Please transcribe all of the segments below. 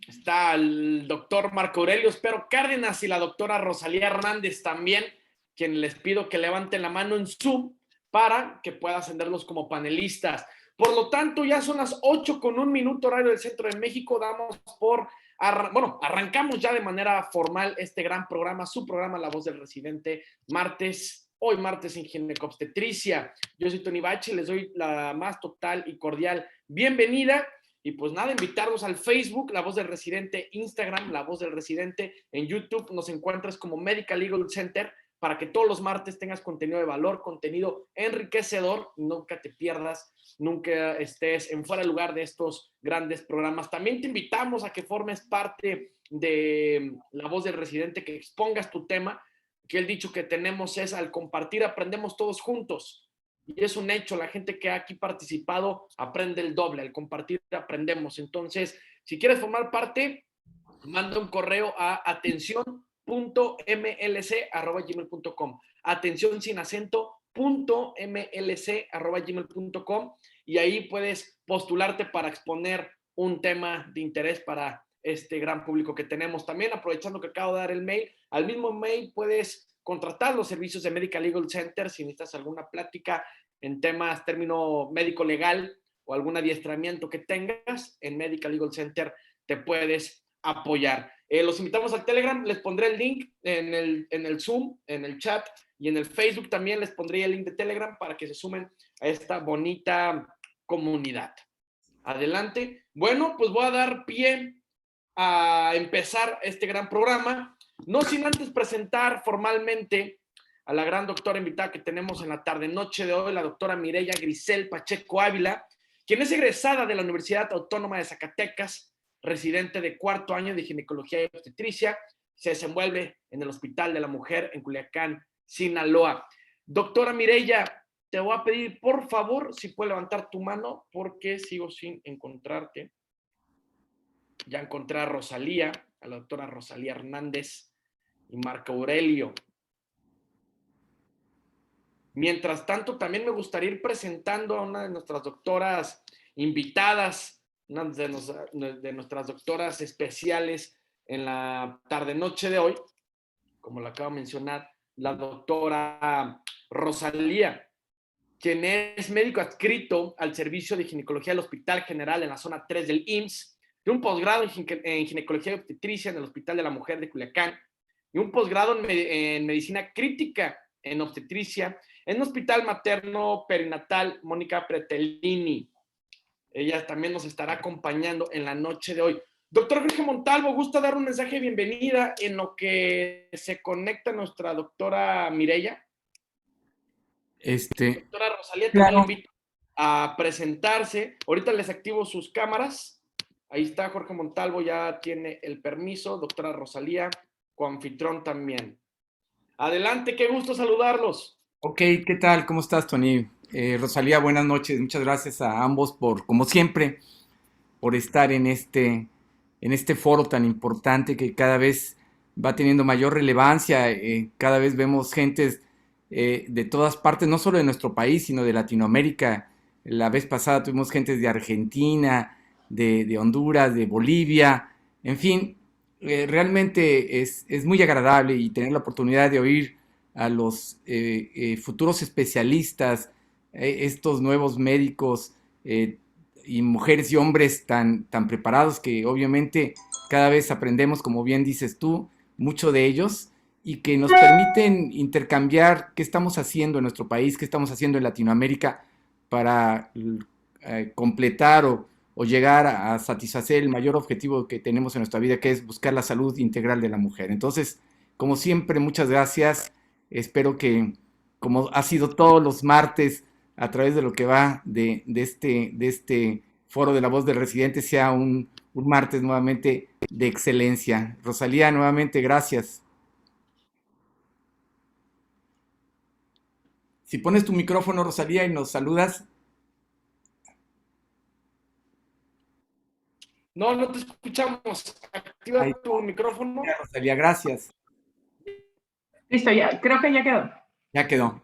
Está el doctor Marco Aurelio Espero Cárdenas y la doctora Rosalía Hernández también, quien les pido que levanten la mano en Zoom para que pueda ascenderlos como panelistas. Por lo tanto, ya son las 8:01 horario del Centro de México. Damos por, arrancamos ya de manera formal este gran programa, su programa La Voz del Residente, hoy martes en ginecobstetricia. Yo soy Tony Bachi, les doy la más total y cordial bienvenida. Y pues nada, invitarlos al Facebook, La Voz del Residente, Instagram, La Voz del Residente, en YouTube nos encuentras como Medical Legal Center para que todos los martes tengas contenido de valor, contenido enriquecedor, nunca te pierdas, nunca estés en fuera de lugar de estos grandes programas. También te invitamos a que formes parte de La Voz del Residente, que expongas tu tema, que el dicho que tenemos es: al compartir aprendemos todos juntos. Y es un hecho, la gente que ha aquí participado aprende el doble, al compartir aprendemos. Entonces, si quieres formar parte, manda un correo a atención.mlc@gmail.com, atención sin acento .mlc@gmail.com, y ahí puedes postularte para exponer un tema de interés para este gran público que tenemos. También, aprovechando que acabo de dar el mail, al mismo mail puedes contratar los servicios de Medical Legal Center si necesitas alguna plática en temas, término médico legal o algún adiestramiento que tengas. En Medical Legal Center te puedes apoyar. Los invitamos al Telegram, les pondré el link en el Zoom, en el chat, y en el Facebook también les pondré el link de Telegram para que se sumen a esta bonita comunidad. Adelante. Bueno, pues voy a dar pie a empezar este gran programa, no sin antes presentar formalmente a la gran doctora invitada que tenemos en la tarde-noche de hoy, la doctora Mireya Grisel Pacheco Ávila, quien es egresada de la Universidad Autónoma de Zacatecas, residente de 4º año de ginecología y obstetricia, se desenvuelve en el Hospital de la Mujer en Culiacán, Sinaloa. Doctora Mireya, te voy a pedir, por favor, si puedes levantar tu mano, porque sigo sin encontrarte. Ya encontré a Rosalía, a la doctora Rosalía Hernández y Marco Aurelio. Mientras tanto, también me gustaría ir presentando a una de nuestras doctoras invitadas, una de nuestras doctoras especiales en la tarde-noche de hoy, como lo acabo de mencionar, la doctora Rosalía, quien es médico adscrito al servicio de ginecología del Hospital General en la zona 3 del IMSS, de un posgrado en ginecología y obstetricia en el Hospital de la Mujer de Culiacán, y un posgrado en medicina crítica en obstetricia en el Hospital Materno Perinatal Mónica Pretellini. Ella también nos estará acompañando en la noche de hoy. Doctor Jorge Montalvo, gusta dar un mensaje de bienvenida en lo que se conecta nuestra doctora Mireya. Doctora Rosalía, también le invito a presentarse. Ahorita les activo sus cámaras. Ahí está Jorge Montalvo, ya tiene el permiso. Doctora Rosalía, coanfitrión también. Adelante, qué gusto saludarlos. Ok, ¿qué tal? ¿Cómo estás, Tony? Rosalía, buenas noches. Muchas gracias a ambos por, como siempre, por estar en este foro tan importante que cada vez va teniendo mayor relevancia. Cada vez vemos gentes de todas partes, no solo de nuestro país, sino de Latinoamérica. La vez pasada tuvimos gentes de Argentina, de Honduras, de Bolivia. En fin, realmente es muy agradable y tener la oportunidad de oír a los futuros especialistas, estos nuevos médicos y mujeres y hombres tan preparados que obviamente cada vez aprendemos, como bien dices tú, mucho de ellos y que nos permiten intercambiar qué estamos haciendo en nuestro país, qué estamos haciendo en Latinoamérica para completar o llegar a satisfacer el mayor objetivo que tenemos en nuestra vida, que es buscar la salud integral de la mujer. Entonces, como siempre, muchas gracias. Espero que, como ha sido todos los martes, a través de lo que va de este foro de la voz del residente, sea un martes nuevamente de excelencia. Rosalía, nuevamente, gracias. Si pones tu micrófono, Rosalía, y nos saludas. No, no te escuchamos. Ahí, Activa tu micrófono. Rosalía, gracias. Listo, ya, creo que ya quedó. Ya quedó.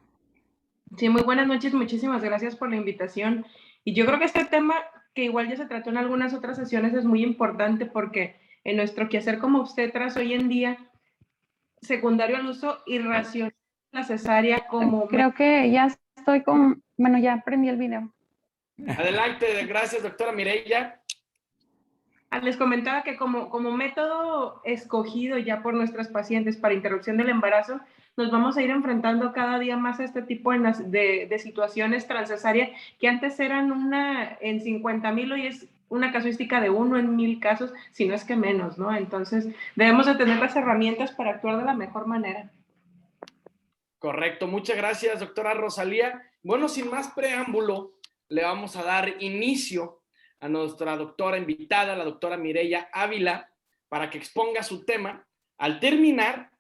Sí, muy buenas noches, muchísimas gracias por la invitación. Y yo creo que este tema, que igual ya se trató en algunas otras sesiones, es muy importante porque en nuestro quehacer como obstetras hoy en día, secundario al uso irracional de la cesárea como... Creo que ya estoy con... Bueno, ya aprendí el video. Adelante, gracias, doctora Mireya. Les comentaba que como método escogido ya por nuestras pacientes para interrupción del embarazo, nos vamos a ir enfrentando cada día más a este tipo de situaciones transcesáreas que antes eran una en 50,000, hoy es una casuística de 1 en 1,000 casos, si no es que menos, ¿no? Entonces, debemos de tener las herramientas para actuar de la mejor manera. Correcto, muchas gracias, doctora Rosalía. Bueno, sin más preámbulo, le vamos a dar inicio a nuestra doctora invitada, la doctora Mireya Ávila, para que exponga su tema. Al terminar,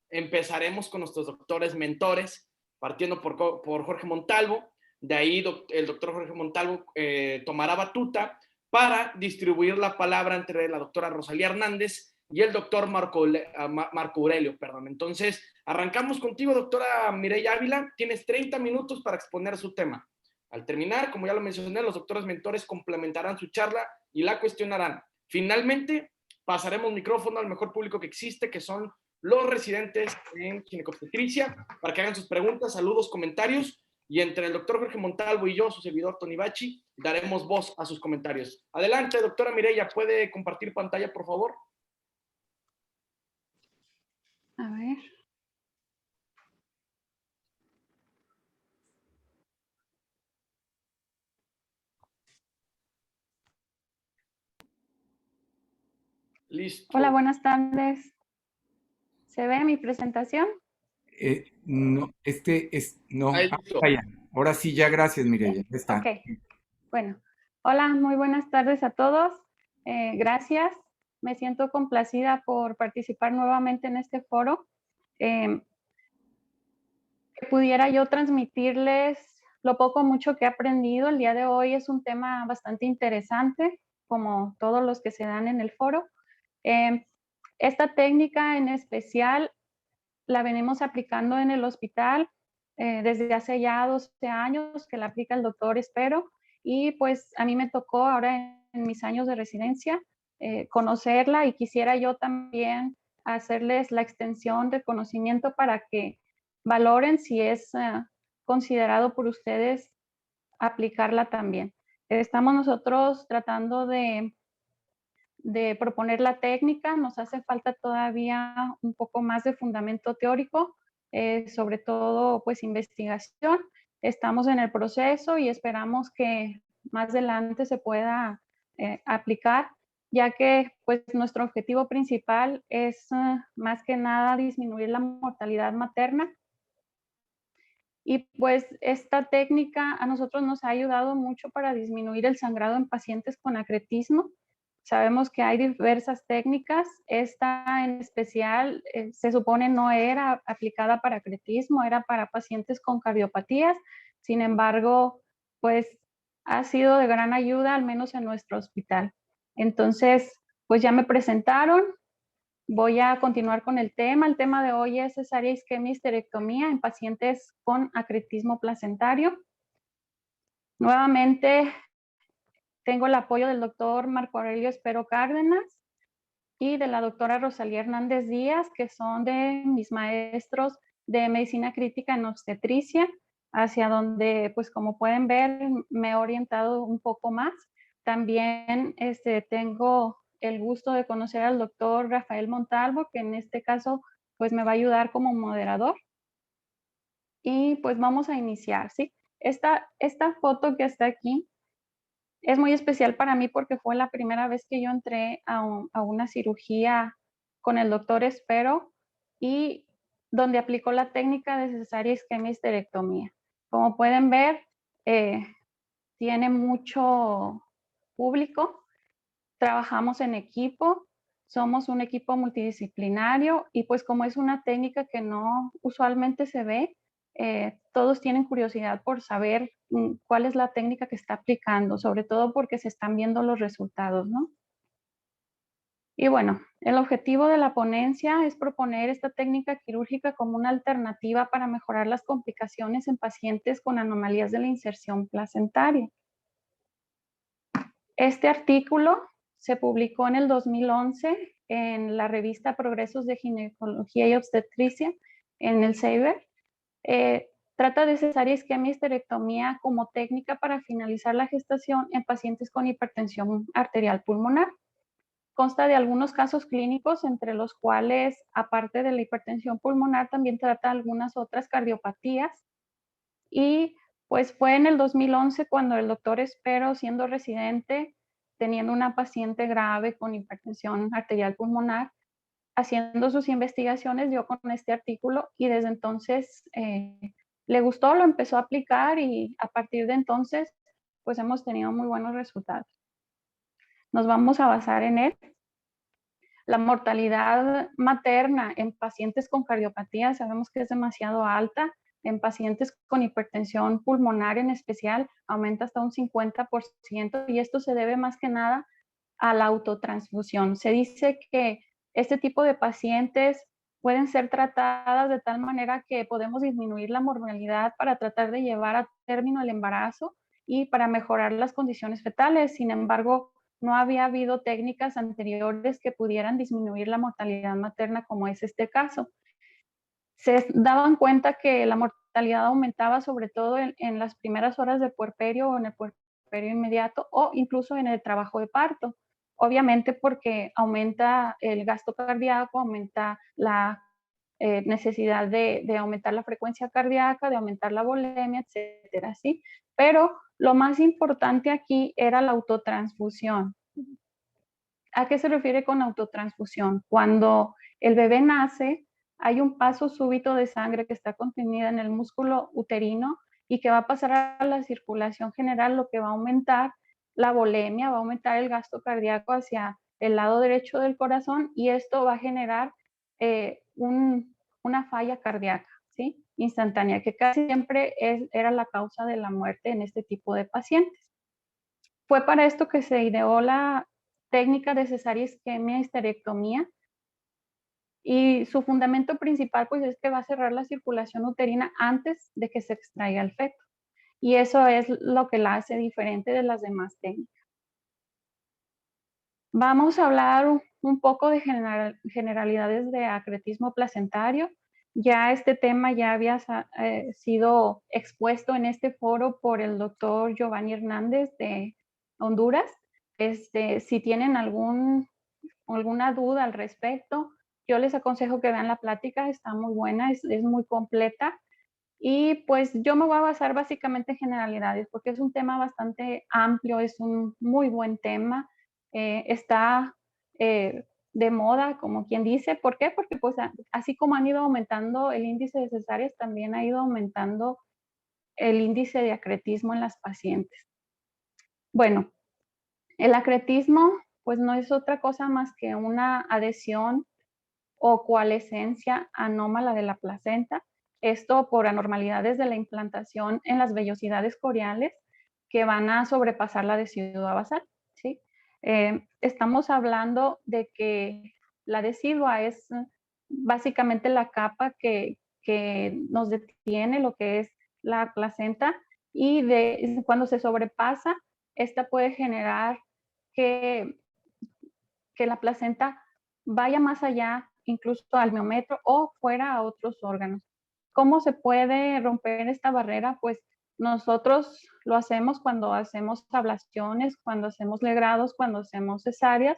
empezaremos con nuestros doctores mentores, partiendo por Jorge Montalvo. De ahí el doctor Jorge Montalvo tomará batuta para distribuir la palabra entre la doctora Rosalía Hernández y el doctor Marco Aurelio. Entonces, arrancamos contigo, doctora Mireya Ávila. Tienes 30 minutos para exponer su tema. Al terminar, como ya lo mencioné, los doctores mentores complementarán su charla y la cuestionarán. Finalmente, pasaremos micrófono al mejor público que existe, que son los residentes en ginecobstetricia, para que hagan sus preguntas, saludos, comentarios, y entre el doctor Jorge Montalvo y yo, su servidor Tony Bachi, daremos voz a sus comentarios. Adelante, doctora Mireya, ¿puede compartir pantalla, por favor? A ver. Listo. Hola, buenas tardes. ¿Se ve mi presentación? No, no. Ahí listo. Ya. Ahora sí, ya, gracias, Mireya. Ya está. Ok, bueno. Hola, muy buenas tardes a todos. Gracias. Me siento complacida por participar nuevamente en este foro. Que pudiera yo transmitirles lo poco o mucho que he aprendido. El día de hoy es un tema bastante interesante, como todos los que se dan en el foro. Esta técnica en especial la venimos aplicando en el hospital desde hace ya 12 años que la aplica el doctor Espero, y pues a mí me tocó ahora en mis años de residencia conocerla, y quisiera yo también hacerles la extensión de conocimiento para que valoren si es considerado por ustedes aplicarla también. Estamos nosotros tratando de proponer la técnica. Nos hace falta todavía un poco más de fundamento teórico, sobre todo pues investigación. Estamos en el proceso y esperamos que más adelante se pueda aplicar, ya que pues nuestro objetivo principal es más que nada disminuir la mortalidad materna. Y pues esta técnica a nosotros nos ha ayudado mucho para disminuir el sangrado en pacientes con acretismo. Sabemos que hay diversas técnicas. Esta en especial se supone no era aplicada para acretismo, era para pacientes con cardiopatías. Sin embargo, pues ha sido de gran ayuda, al menos en nuestro hospital. Entonces, pues ya me presentaron. Voy a continuar con el tema. El tema de hoy es cesárea isquemia histerectomía en pacientes con acretismo placentario. Nuevamente, tengo el apoyo del doctor Marco Aurelio Espero Cárdenas y de la doctora Rosalía Hernández Díaz, que son de mis maestros de medicina crítica en obstetricia, hacia donde, pues como pueden ver, me he orientado un poco más. También tengo el gusto de conocer al doctor Rafael Montalvo, que en este caso pues me va a ayudar como moderador. Y pues vamos a iniciar, ¿sí? Esta foto que está aquí es muy especial para mí porque fue la primera vez que yo entré a una cirugía con el doctor Espero, y donde aplicó la técnica de cesárea isquemia histerectomía. Como pueden ver, tiene mucho público, trabajamos en equipo, somos un equipo multidisciplinario, y pues como es una técnica que no usualmente se ve, todos tienen curiosidad por saber cuál es la técnica que está aplicando, sobre todo porque se están viendo los resultados, ¿no? Y bueno, el objetivo de la ponencia es proponer esta técnica quirúrgica como una alternativa para mejorar las complicaciones en pacientes con anomalías de la inserción placentaria. Este artículo se publicó en el 2011 en la revista Progresos de Ginecología y Obstetricia, en el CEIBER. Trata de cesárea isquemia y histerectomía como técnica para finalizar la gestación en pacientes con hipertensión arterial pulmonar. Consta de algunos casos clínicos, entre los cuales, aparte de la hipertensión pulmonar, también trata algunas otras cardiopatías. Y pues fue en el 2011 cuando el doctor Espero, siendo residente, teniendo una paciente grave con hipertensión arterial pulmonar, haciendo sus investigaciones, dio con este artículo y desde entonces le gustó, lo empezó a aplicar y a partir de entonces pues hemos tenido muy buenos resultados. Nos vamos a basar en él. La mortalidad materna en pacientes con cardiopatía sabemos que es demasiado alta. En pacientes con hipertensión pulmonar en especial aumenta hasta un 50% y esto se debe más que nada a la autotransfusión. Se dice que este tipo de pacientes pueden ser tratadas de tal manera que podemos disminuir la mortalidad para tratar de llevar a término el embarazo y para mejorar las condiciones fetales. Sin embargo, no había habido técnicas anteriores que pudieran disminuir la mortalidad materna como es este caso. Se daban cuenta que la mortalidad aumentaba sobre todo en las primeras horas del puerperio o en el puerperio inmediato o incluso en el trabajo de parto. Obviamente porque aumenta el gasto cardíaco, aumenta la necesidad de aumentar la frecuencia cardíaca, de aumentar la volemia, etcétera, ¿sí? Pero lo más importante aquí era la autotransfusión. ¿A qué se refiere con autotransfusión? Cuando el bebé nace, hay un paso súbito de sangre que está contenida en el músculo uterino y que va a pasar a la circulación general, lo que va a aumentar la volemia, va a aumentar el gasto cardíaco hacia el lado derecho del corazón y esto va a generar una falla cardíaca, ¿sí? Instantánea, que casi siempre era la causa de la muerte en este tipo de pacientes. Fue para esto que se ideó la técnica de cesárea isquemia histerectomía y su fundamento principal pues es que va a cerrar la circulación uterina antes de que se extraiga el feto y eso es lo que la hace diferente de las demás técnicas. Vamos a hablar un poco de generalidades de acretismo placentario. Ya este tema ya había sido expuesto en este foro por el doctor Giovanni Hernández de Honduras. Si tienen alguna duda al respecto, yo les aconsejo que vean la plática, está muy buena, es muy completa. Y pues yo me voy a basar básicamente en generalidades porque es un tema bastante amplio, es un muy buen tema, está de moda, como quien dice. ¿Por qué? Porque pues así como han ido aumentando el índice de cesáreas, también ha ido aumentando el índice de acretismo en las pacientes. Bueno, el acretismo pues no es otra cosa más que una adhesión o coalescencia anómala de la placenta, esto por anormalidades de la implantación en las vellosidades coriales que van a sobrepasar la decidua basal, ¿sí? Estamos hablando de que la decidua es básicamente la capa que nos detiene lo que es la placenta y cuando se sobrepasa, esta puede generar que la placenta vaya más allá, incluso al miometro o fuera a otros órganos. ¿Cómo se puede romper esta barrera? Pues nosotros lo hacemos cuando hacemos ablaciones, cuando hacemos legrados, cuando hacemos cesáreas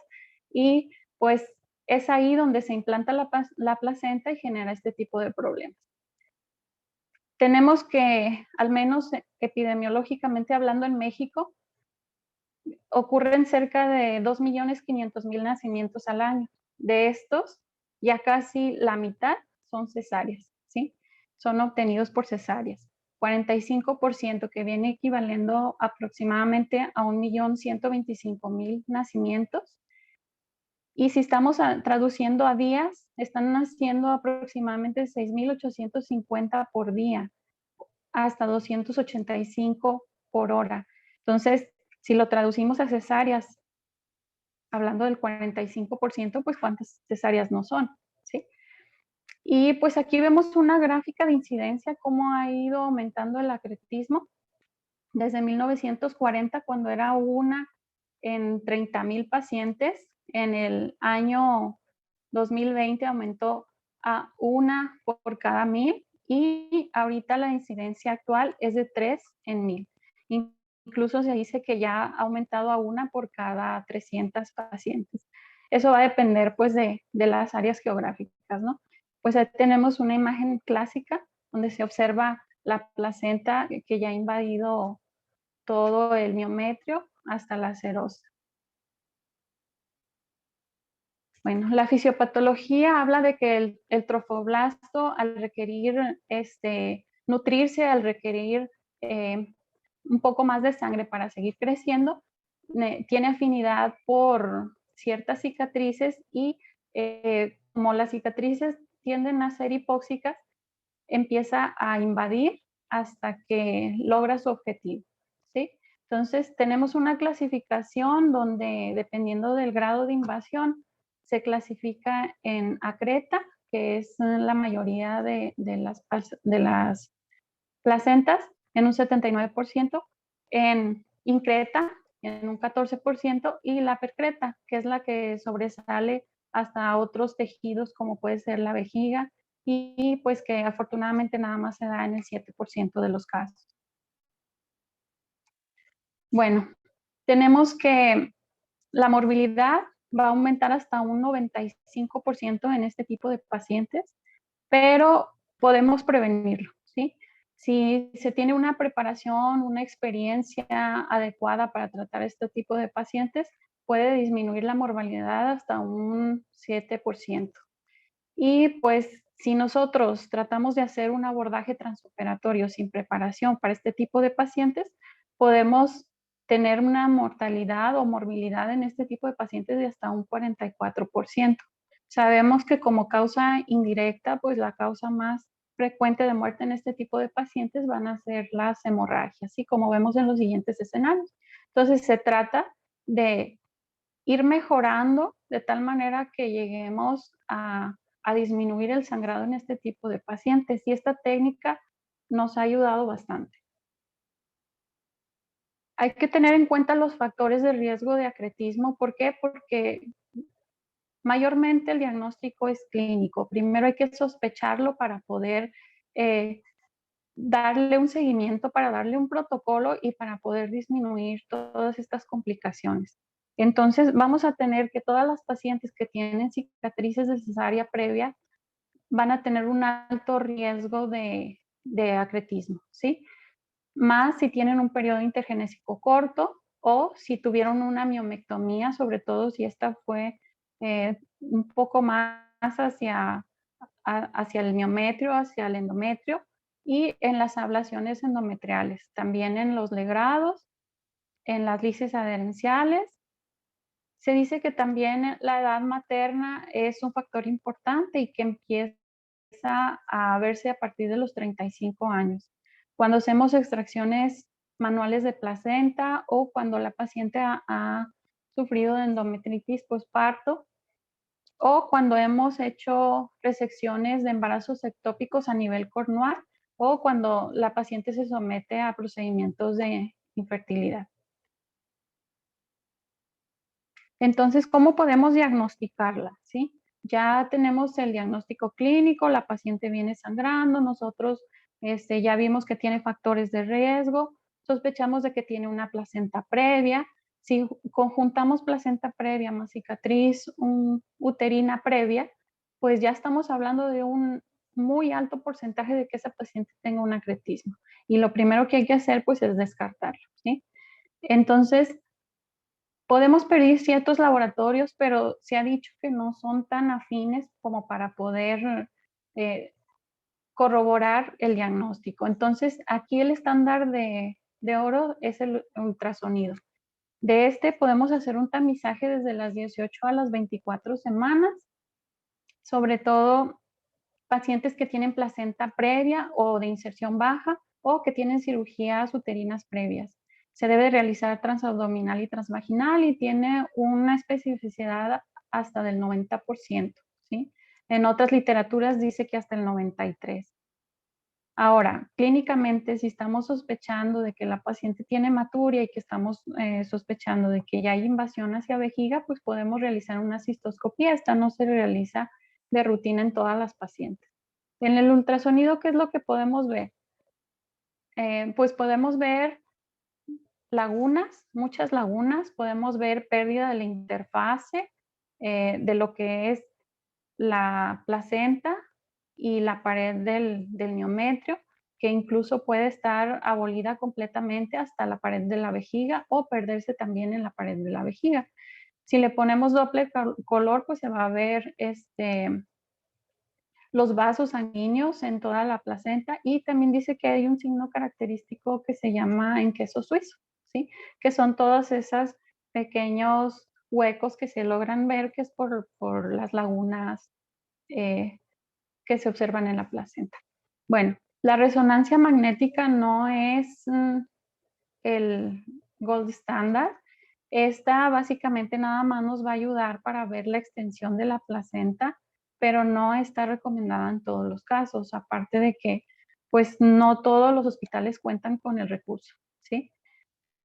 y pues es ahí donde se implanta la placenta y genera este tipo de problemas. Tenemos que, al menos epidemiológicamente hablando en México, ocurren cerca de 2.500.000 nacimientos al año. De estos, ya casi la mitad son cesáreas, ¿sí? Son obtenidos por cesáreas. 45% que viene equivaliendo aproximadamente a 1.125.000 nacimientos. Y si estamos traduciendo a días, están naciendo aproximadamente 6.850 por día, hasta 285 por hora. Entonces, si lo traducimos a cesáreas, hablando del 45%, pues cuántas cesáreas no son, ¿sí? Y pues aquí vemos una gráfica de incidencia, cómo ha ido aumentando el acretismo desde 1940, cuando era una en 30,000 pacientes. En el año 2020 aumentó a 1 por cada 1,000 y ahorita la incidencia actual es de 3 en 1,000. Incluso se dice que ya ha aumentado a 1 por cada 300 pacientes. Eso va a depender pues de las áreas geográficas, ¿no? Pues ahí tenemos una imagen clásica donde se observa la placenta que ya ha invadido todo el miometrio hasta la serosa. Bueno, la fisiopatología habla de que el trofoblasto, al requerir nutrirse, al requerir un poco más de sangre para seguir creciendo, tiene afinidad por ciertas cicatrices y como las cicatrices tienden a ser hipóxicas, empieza a invadir hasta que logra su objetivo, ¿sí? Entonces, tenemos una clasificación donde, dependiendo del grado de invasión, se clasifica en acreta, que es la mayoría de las placentas, en un 79%, en increta, en un 14%, y la percreta, que es la que sobresale hasta otros tejidos, como puede ser la vejiga, y pues que afortunadamente nada más se da en el 7% de los casos. Bueno, tenemos que la morbilidad va a aumentar hasta un 95% en este tipo de pacientes, pero podemos prevenirlo, ¿sí? Si se tiene una preparación, una experiencia adecuada para tratar este tipo de pacientes, puede disminuir la morbilidad hasta un 7%. Y pues si nosotros tratamos de hacer un abordaje transoperatorio sin preparación para este tipo de pacientes, podemos tener una mortalidad o morbilidad en este tipo de pacientes de hasta un 44%. Sabemos que como causa indirecta, pues la causa más frecuente de muerte en este tipo de pacientes van a ser las hemorragias, ¿sí? Como vemos en los siguientes escenarios. Entonces se trata de ir mejorando de tal manera que lleguemos a disminuir el sangrado en este tipo de pacientes, y esta técnica nos ha ayudado bastante. Hay que tener en cuenta los factores de riesgo de acretismo. ¿Por qué? Porque mayormente el diagnóstico es clínico. Primero hay que sospecharlo para poder darle un seguimiento, para darle un protocolo y para poder disminuir todas estas complicaciones. Entonces, vamos a tener que todas las pacientes que tienen cicatrices de cesárea previa van a tener un alto riesgo de acretismo, ¿sí? Más si tienen un periodo intergenésico corto o si tuvieron una miomectomía, sobre todo si esta fue un poco más hacia el miometrio, hacia el endometrio, y en las ablaciones endometriales, también en los legrados, en las lisis adherenciales. Se dice que también la edad materna es un factor importante y que empieza a verse a partir de los 35 años. Cuando hacemos extracciones manuales de placenta o cuando la paciente ha sufrido de endometritis postparto, o cuando hemos hecho resecciones de embarazos ectópicos a nivel cornual, o cuando la paciente se somete a procedimientos de infertilidad. Entonces, ¿cómo podemos diagnosticarla? ¿Sí? Ya tenemos el diagnóstico clínico, la paciente viene sangrando, nosotros ya vimos que tiene factores de riesgo, sospechamos de que tiene una placenta previa. Si conjuntamos placenta previa más cicatriz uterina previa, pues ya estamos hablando de un muy alto porcentaje de que esa paciente tenga un acretismo. Y lo primero que hay que hacer pues es descartarlo, ¿sí? Entonces, podemos pedir ciertos laboratorios, pero se ha dicho que no son tan afines como para poder corroborar el diagnóstico. Entonces, aquí el estándar de oro es el ultrasonido. De este podemos hacer un tamizaje desde las 18 a las 24 semanas, sobre todo pacientes que tienen placenta previa o de inserción baja o que tienen cirugías uterinas previas. Se debe realizar transabdominal y transvaginal y tiene una especificidad hasta del 90%, ¿sí? En otras literaturas dice que hasta el 93%. Ahora, clínicamente, si estamos sospechando de que la paciente tiene hematuria y que estamos sospechando de que ya hay invasión hacia vejiga, pues podemos realizar una cistoscopía. Esta no se realiza de rutina en todas las pacientes. En el ultrasonido, ¿qué es lo que podemos ver? Pues podemos ver lagunas, muchas lagunas, podemos ver pérdida de la interfase de lo que es la placenta y la pared del miometrio, que incluso puede estar abolida completamente hasta la pared de la vejiga o perderse también en la pared de la vejiga. Si le ponemos Doppler color, pues se va a ver los vasos sanguíneos en toda la placenta, y también dice que hay un signo característico que se llama en queso suizo, ¿sí? Que son todos esos pequeños huecos que se logran ver, que es por las lagunas que se observan en la placenta. Bueno, la resonancia magnética no es el gold standard. Esta básicamente nada más nos va a ayudar para ver la extensión de la placenta, pero no está recomendada en todos los casos, aparte de que pues no todos los hospitales cuentan con el recurso, ¿sí?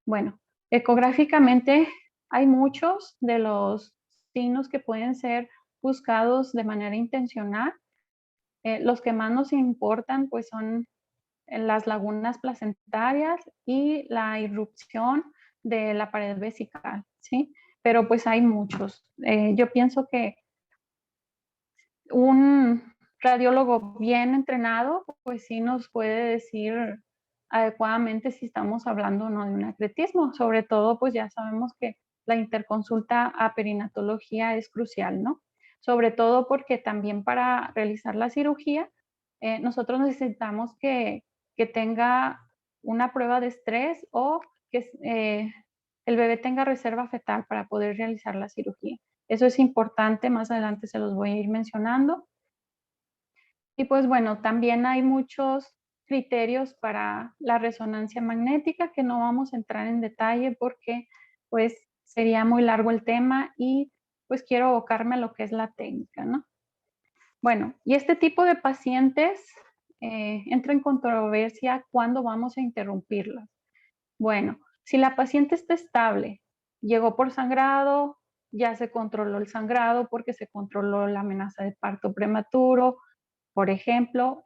Bueno, ecográficamente hay muchos de los signos que pueden ser buscados de manera intencional. Los que más nos importan pues son las lagunas placentarias y la irrupción de la pared vesical, ¿sí? Pero pues hay muchos. Yo pienso que un radiólogo bien entrenado pues sí nos puede decir adecuadamente si estamos hablando o no de un acretismo. Sobre todo pues ya sabemos que la interconsulta a perinatología es crucial, ¿no? Sobre todo porque también para realizar la cirugía nosotros necesitamos que tenga una prueba de estrés o que el bebé tenga reserva fetal para poder realizar la cirugía. Eso es importante, más adelante se los voy a ir mencionando. Y pues bueno, también hay muchos criterios para la resonancia magnética que no vamos a entrar en detalle porque pues sería muy largo el tema y pues quiero abocarme a lo que es la técnica, ¿no? Bueno, y este tipo de pacientes entra en controversia cuando vamos a interrumpirlas. Bueno, si la paciente está estable, llegó por sangrado, ya se controló el sangrado porque se controló la amenaza de parto prematuro, por ejemplo,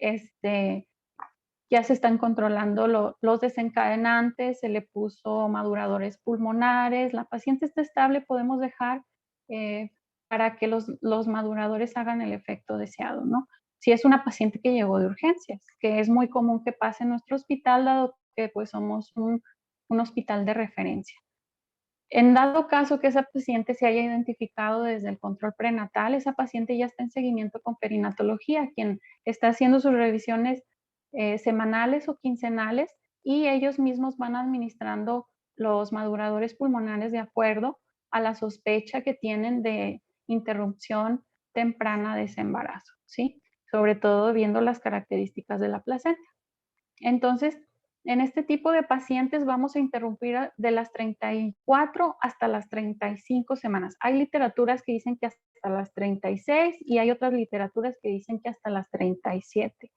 ya se están controlando los desencadenantes, se le puso maduradores pulmonares, la paciente está estable, podemos dejar para que los maduradores hagan el efecto deseado, ¿no? Si es una paciente que llegó de urgencias, que es muy común que pase en nuestro hospital, dado que pues somos un hospital de referencia. En dado caso que esa paciente se haya identificado desde el control prenatal, esa paciente ya está en seguimiento con perinatología, quien está haciendo sus revisiones semanales o quincenales, y ellos mismos van administrando los maduradores pulmonares de acuerdo a la sospecha que tienen de interrupción temprana de ese embarazo, ¿sí? Sobre todo viendo las características de la placenta. Entonces, en este tipo de pacientes vamos a interrumpir de las 34 hasta las 35 semanas. Hay literaturas que dicen que hasta las 36 y hay otras literaturas que dicen que hasta las 37.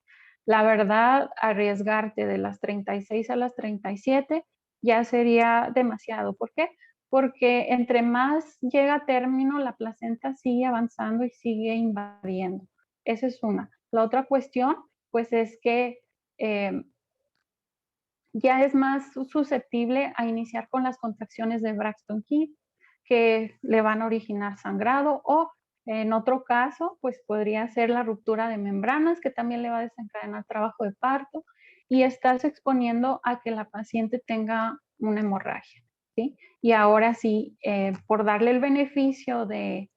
La verdad, arriesgarte de las 36 a las 37 ya sería demasiado. ¿Por qué? Porque entre más llega a término, la placenta sigue avanzando y sigue invadiendo. Esa es una. La otra cuestión, pues es que ya es más susceptible a iniciar con las contracciones de Braxton Hicks, que le van a originar sangrado, o en otro caso, pues podría ser la ruptura de membranas, que también le va a desencadenar trabajo de parto, y estás exponiendo a que la paciente tenga una hemorragia, ¿sí? Y ahora sí, por darle el beneficio de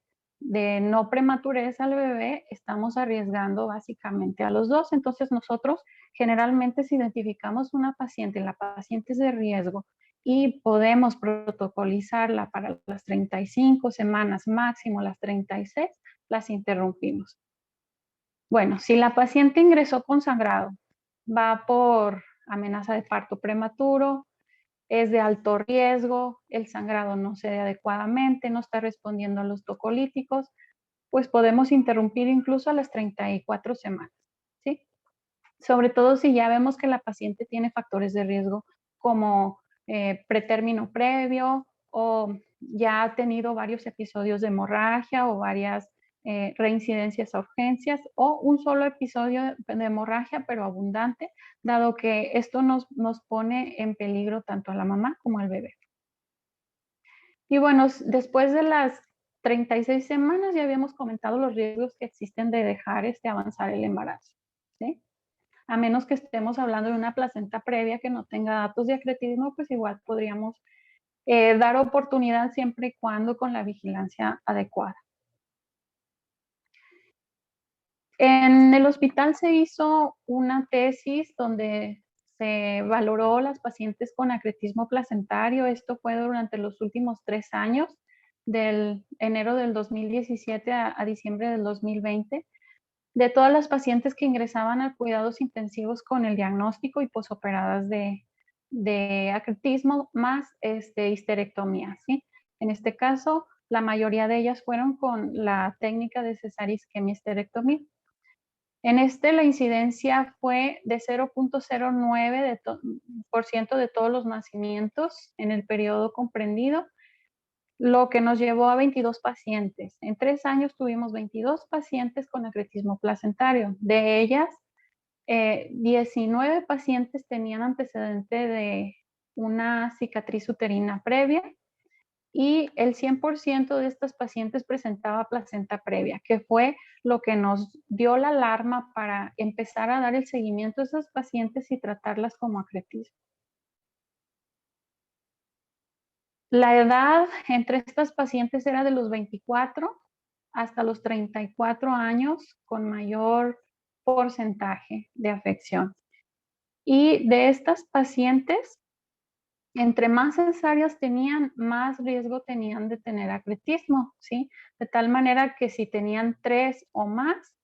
no prematurez al bebé, estamos arriesgando básicamente a los dos. Entonces nosotros generalmente si identificamos una paciente, la paciente es de riesgo y podemos protocolizarla para las 35 semanas, máximo las 36, las interrumpimos. Bueno, si la paciente ingresó con sangrado, va por amenaza de parto prematuro, es de alto riesgo, el sangrado no se ve adecuadamente, no está respondiendo a los tocolíticos, pues podemos interrumpir incluso a las 34 semanas, ¿sí? sobre todo si ya vemos que la paciente tiene factores de riesgo como pretérmino previo o ya ha tenido varios episodios de hemorragia o varias reincidencias a urgencias o un solo episodio de hemorragia pero abundante, dado que esto nos pone en peligro tanto a la mamá como al bebé. Y bueno, después de las 36 semanas ya habíamos comentado los riesgos que existen de dejar avanzar el embarazo, ¿sí? A menos que estemos hablando de una placenta previa que no tenga datos de acretismo, pues igual podríamos dar oportunidad siempre y cuando con la vigilancia adecuada. En el hospital se hizo una tesis donde se valoró las pacientes con acretismo placentario. Esto fue durante los últimos 3 años, del enero del 2017 a diciembre del 2020, de todas las pacientes que ingresaban a cuidados intensivos con el diagnóstico y posoperadas de acretismo más histerectomía, ¿sí? En este caso, la mayoría de ellas fueron con la técnica de cesárea isquemia histerectomía. En la incidencia fue de 0.09% de todos los nacimientos en el periodo comprendido, lo que nos llevó a 22 pacientes. En 3 años tuvimos 22 pacientes con acretismo placentario. De ellas, 19 pacientes tenían antecedente de una cicatriz uterina previa y el 100% de estas pacientes presentaba placenta previa, que fue lo que nos dio la alarma para empezar a dar el seguimiento a esas pacientes y tratarlas como acretismo. La edad entre estas pacientes era de los 24 hasta los 34 años con mayor porcentaje de afección. Y de estas pacientes, entre más cesáreas tenían, más riesgo tenían de tener acretismo, ¿sí? De tal manera que si tenían 3 o más,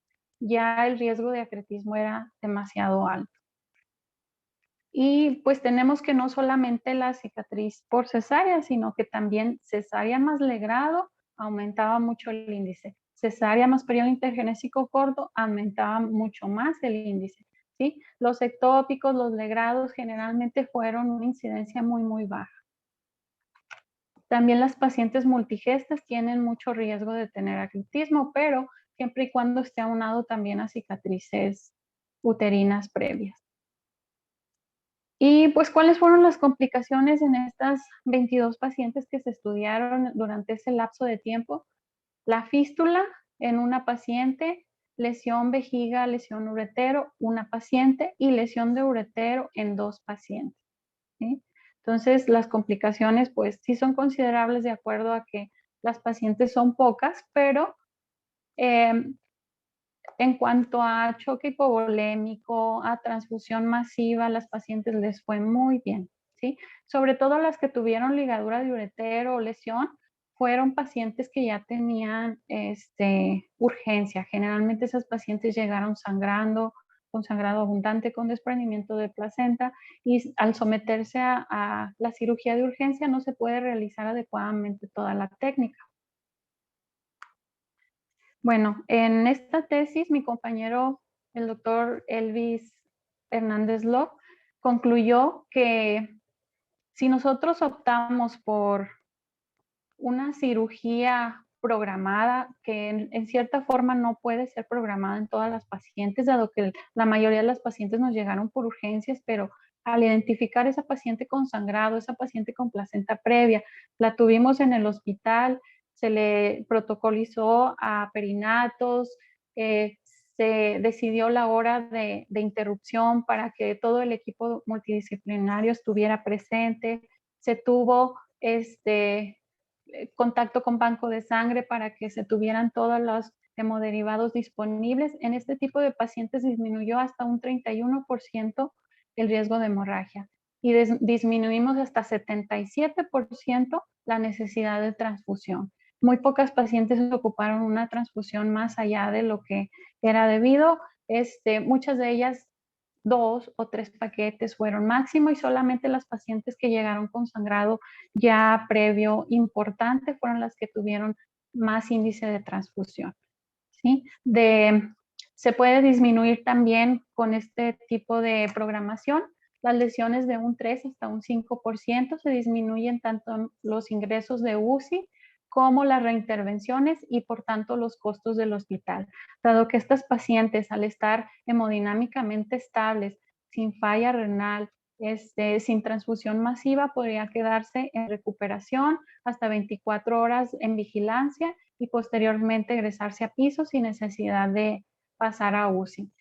ya el riesgo de acretismo era demasiado alto. Y pues tenemos que no solamente la cicatriz por cesárea, sino que también cesárea más legrado aumentaba mucho el índice. Cesárea más periodo intergenésico corto aumentaba mucho más el índice, ¿sí? Los ectópicos, los legrados generalmente fueron una incidencia muy, muy baja. También las pacientes multigestas tienen mucho riesgo de tener acretismo, pero siempre y cuando esté aunado también a cicatrices uterinas previas. Y pues, ¿cuáles fueron las complicaciones en estas 22 pacientes que se estudiaron durante ese lapso de tiempo? La fístula en una paciente, lesión vejiga, lesión uretero, una paciente, y lesión de uretero en 2 pacientes, ¿sí? Entonces, las complicaciones, pues, sí son considerables de acuerdo a que las pacientes son pocas, pero en cuanto a choque hipovolémico, a transfusión masiva, a las pacientes les fue muy bien, ¿sí? Sobre todo las que tuvieron ligadura de uretero o lesión, fueron pacientes que ya tenían urgencia. Generalmente esas pacientes llegaron sangrando, con sangrado abundante, con desprendimiento de placenta, y al someterse a la cirugía de urgencia no se puede realizar adecuadamente toda la técnica. Bueno, en esta tesis mi compañero, el doctor Elvis Hernández Lop, concluyó que si nosotros optamos por una cirugía programada, que en cierta forma no puede ser programada en todas las pacientes, dado que la mayoría de las pacientes nos llegaron por urgencias, pero al identificar esa paciente con sangrado, esa paciente con placenta previa, la tuvimos en el hospital, se le protocolizó a perinatos, se decidió la hora de interrupción para que todo el equipo multidisciplinario estuviera presente, se tuvo contacto con banco de sangre para que se tuvieran todos los hemoderivados disponibles. En este tipo de pacientes disminuyó hasta un 31% el riesgo de hemorragia y disminuimos hasta 77% la necesidad de transfusión. Muy pocas pacientes ocuparon una transfusión más allá de lo que era debido. Muchas de ellas 2 o 3 paquetes fueron máximo, y solamente las pacientes que llegaron con sangrado ya previo importante fueron las que tuvieron más índice de transfusión, ¿sí? De Se puede disminuir también con este tipo de programación. Las lesiones de un 3 hasta un 5% se disminuyen tanto los ingresos de UCI como las reintervenciones y por tanto los costos del hospital, dado que estas pacientes al estar hemodinámicamente estables, sin falla renal, sin transfusión masiva, podría quedarse en recuperación hasta 24 horas en vigilancia y posteriormente egresarse a piso sin necesidad de pasar a UCI.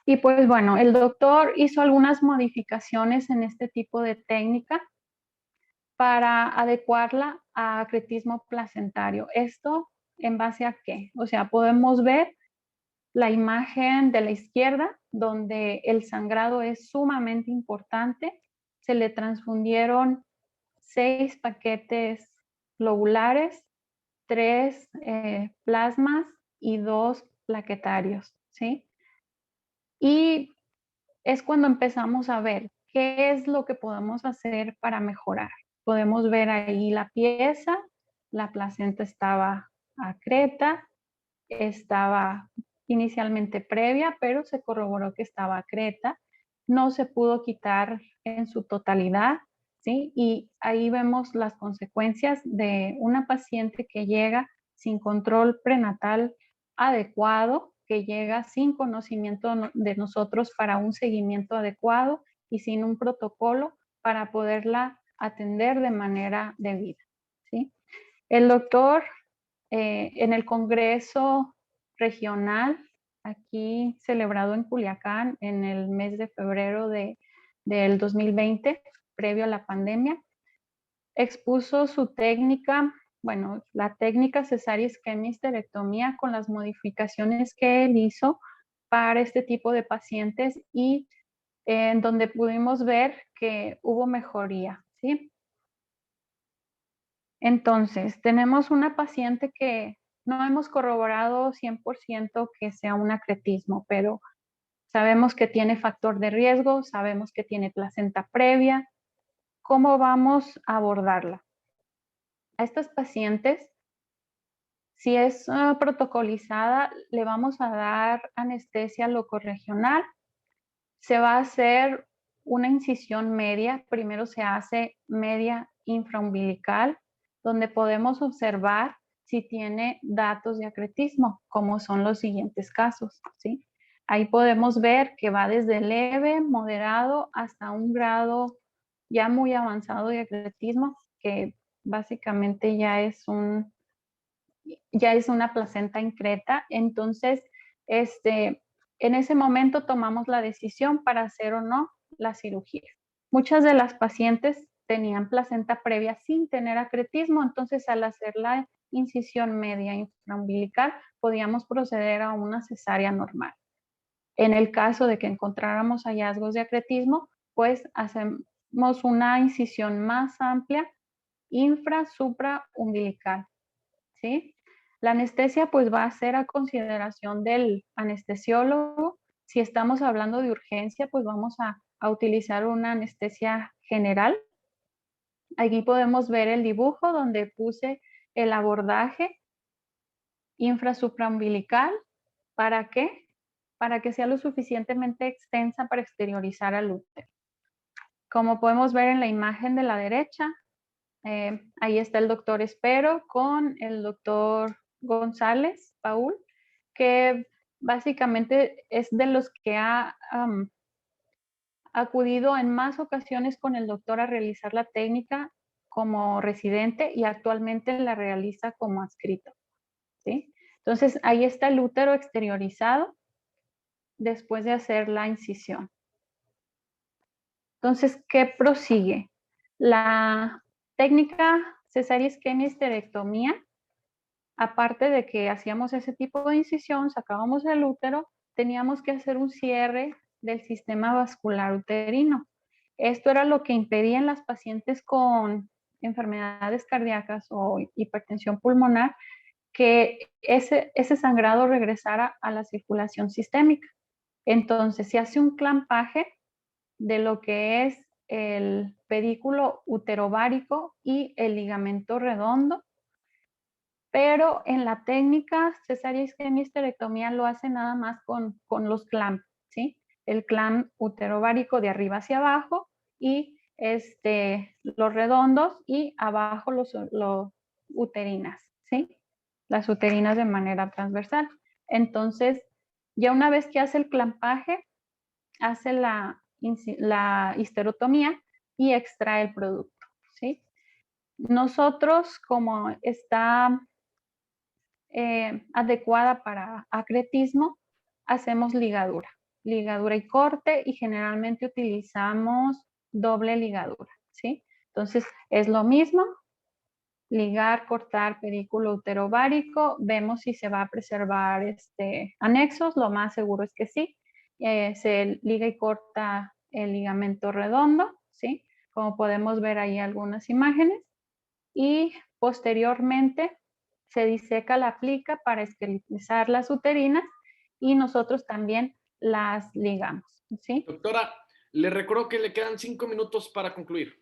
Y pues bueno, el doctor hizo algunas modificaciones en este tipo de técnica para adecuarla a acretismo placentario. ¿Esto en base a qué? O sea, podemos ver la imagen de la izquierda, donde el sangrado es sumamente importante. Se le transfundieron 6 paquetes lobulares, 3 plasmas y 2 plaquetarios, ¿sí? Y es cuando empezamos a ver qué es lo que podemos hacer para mejorar. Podemos ver ahí la pieza, la placenta estaba acreta, estaba inicialmente previa, pero se corroboró que estaba acreta. No se pudo quitar en su totalidad, ¿sí? Y ahí vemos las consecuencias de una paciente que llega sin control prenatal adecuado, que llega sin conocimiento de nosotros para un seguimiento adecuado y sin un protocolo para poderla atender de manera debida, ¿sí? El doctor en el Congreso Regional, aquí celebrado en Culiacán en el mes de febrero del 2020, previo a la pandemia, expuso su técnica, bueno, la técnica cesárea isquemia histerectomía con las modificaciones que él hizo para este tipo de pacientes y en donde pudimos ver que hubo mejoría, ¿sí? Entonces, tenemos una paciente que no hemos corroborado 100% que sea un acretismo, pero sabemos que tiene factor de riesgo, sabemos que tiene placenta previa. ¿Cómo vamos a abordarla? A estas pacientes, si es protocolizada, le vamos a dar anestesia locorregional. Se va a hacer una incisión media. Primero se hace media infraumbilical, donde podemos observar si tiene datos de acretismo, como son los siguientes casos, ¿sí? Ahí podemos ver que va desde leve, moderado, hasta un grado ya muy avanzado de acretismo, que básicamente ya es una placenta increta. Entonces, en ese momento tomamos la decisión para hacer o no la cirugía. Muchas de las pacientes tenían placenta previa sin tener acretismo, entonces al hacer la incisión media infraumbilical podíamos proceder a una cesárea normal. En el caso de que encontráramos hallazgos de acretismo, pues hacemos una incisión más amplia infra-supra-umbilical, ¿sí? La anestesia pues va a ser a consideración del anestesiólogo. Si estamos hablando de urgencia, pues vamos a utilizar una anestesia general. Aquí podemos ver el dibujo donde puse el abordaje infrasupraumbilical. ¿Para qué? Para que sea lo suficientemente extensa para exteriorizar al útero. Como podemos ver en la imagen de la derecha, ahí está el doctor Espero con el doctor González, Paul, que básicamente es de los que ha acudido en más ocasiones con el doctor a realizar la técnica como residente y actualmente la realiza como adscrito, ¿sí? Entonces, ahí está el útero exteriorizado después de hacer la incisión. Entonces, ¿qué prosigue? La técnica cesárea isquemia histerectomía, aparte de que hacíamos ese tipo de incisión, sacábamos el útero, teníamos que hacer un cierre del sistema vascular uterino. Esto era lo que impedía en las pacientes con enfermedades cardíacas o hipertensión pulmonar que ese sangrado regresara a la circulación sistémica. Entonces, se hace un clampaje de lo que es el pedículo uterovárico y el ligamento redondo pero en la técnica cesárea isquemia histerectomía lo hace nada más con los clamp, ¿sí? El clamp uterovárico de arriba hacia abajo y los redondos y abajo los uterinas, ¿sí? Las uterinas de manera transversal. Entonces, ya una vez que hace el clampaje, hace la histerotomía y extrae el producto, ¿sí? Nosotros, como está adecuada para acretismo, hacemos ligadura y corte, y generalmente utilizamos doble ligadura, ¿sí? Entonces, es lo mismo, ligar, cortar pedículo uterovárico, vemos si se va a preservar anexos, lo más seguro es que sí. Se liga y corta el ligamento redondo, ¿sí? Como podemos ver ahí algunas imágenes, y posteriormente se diseca la plica para esqueletizar las uterinas y nosotros también las ligamos, ¿sí? Doctora, le recuerdo que le quedan 5 minutos para concluir.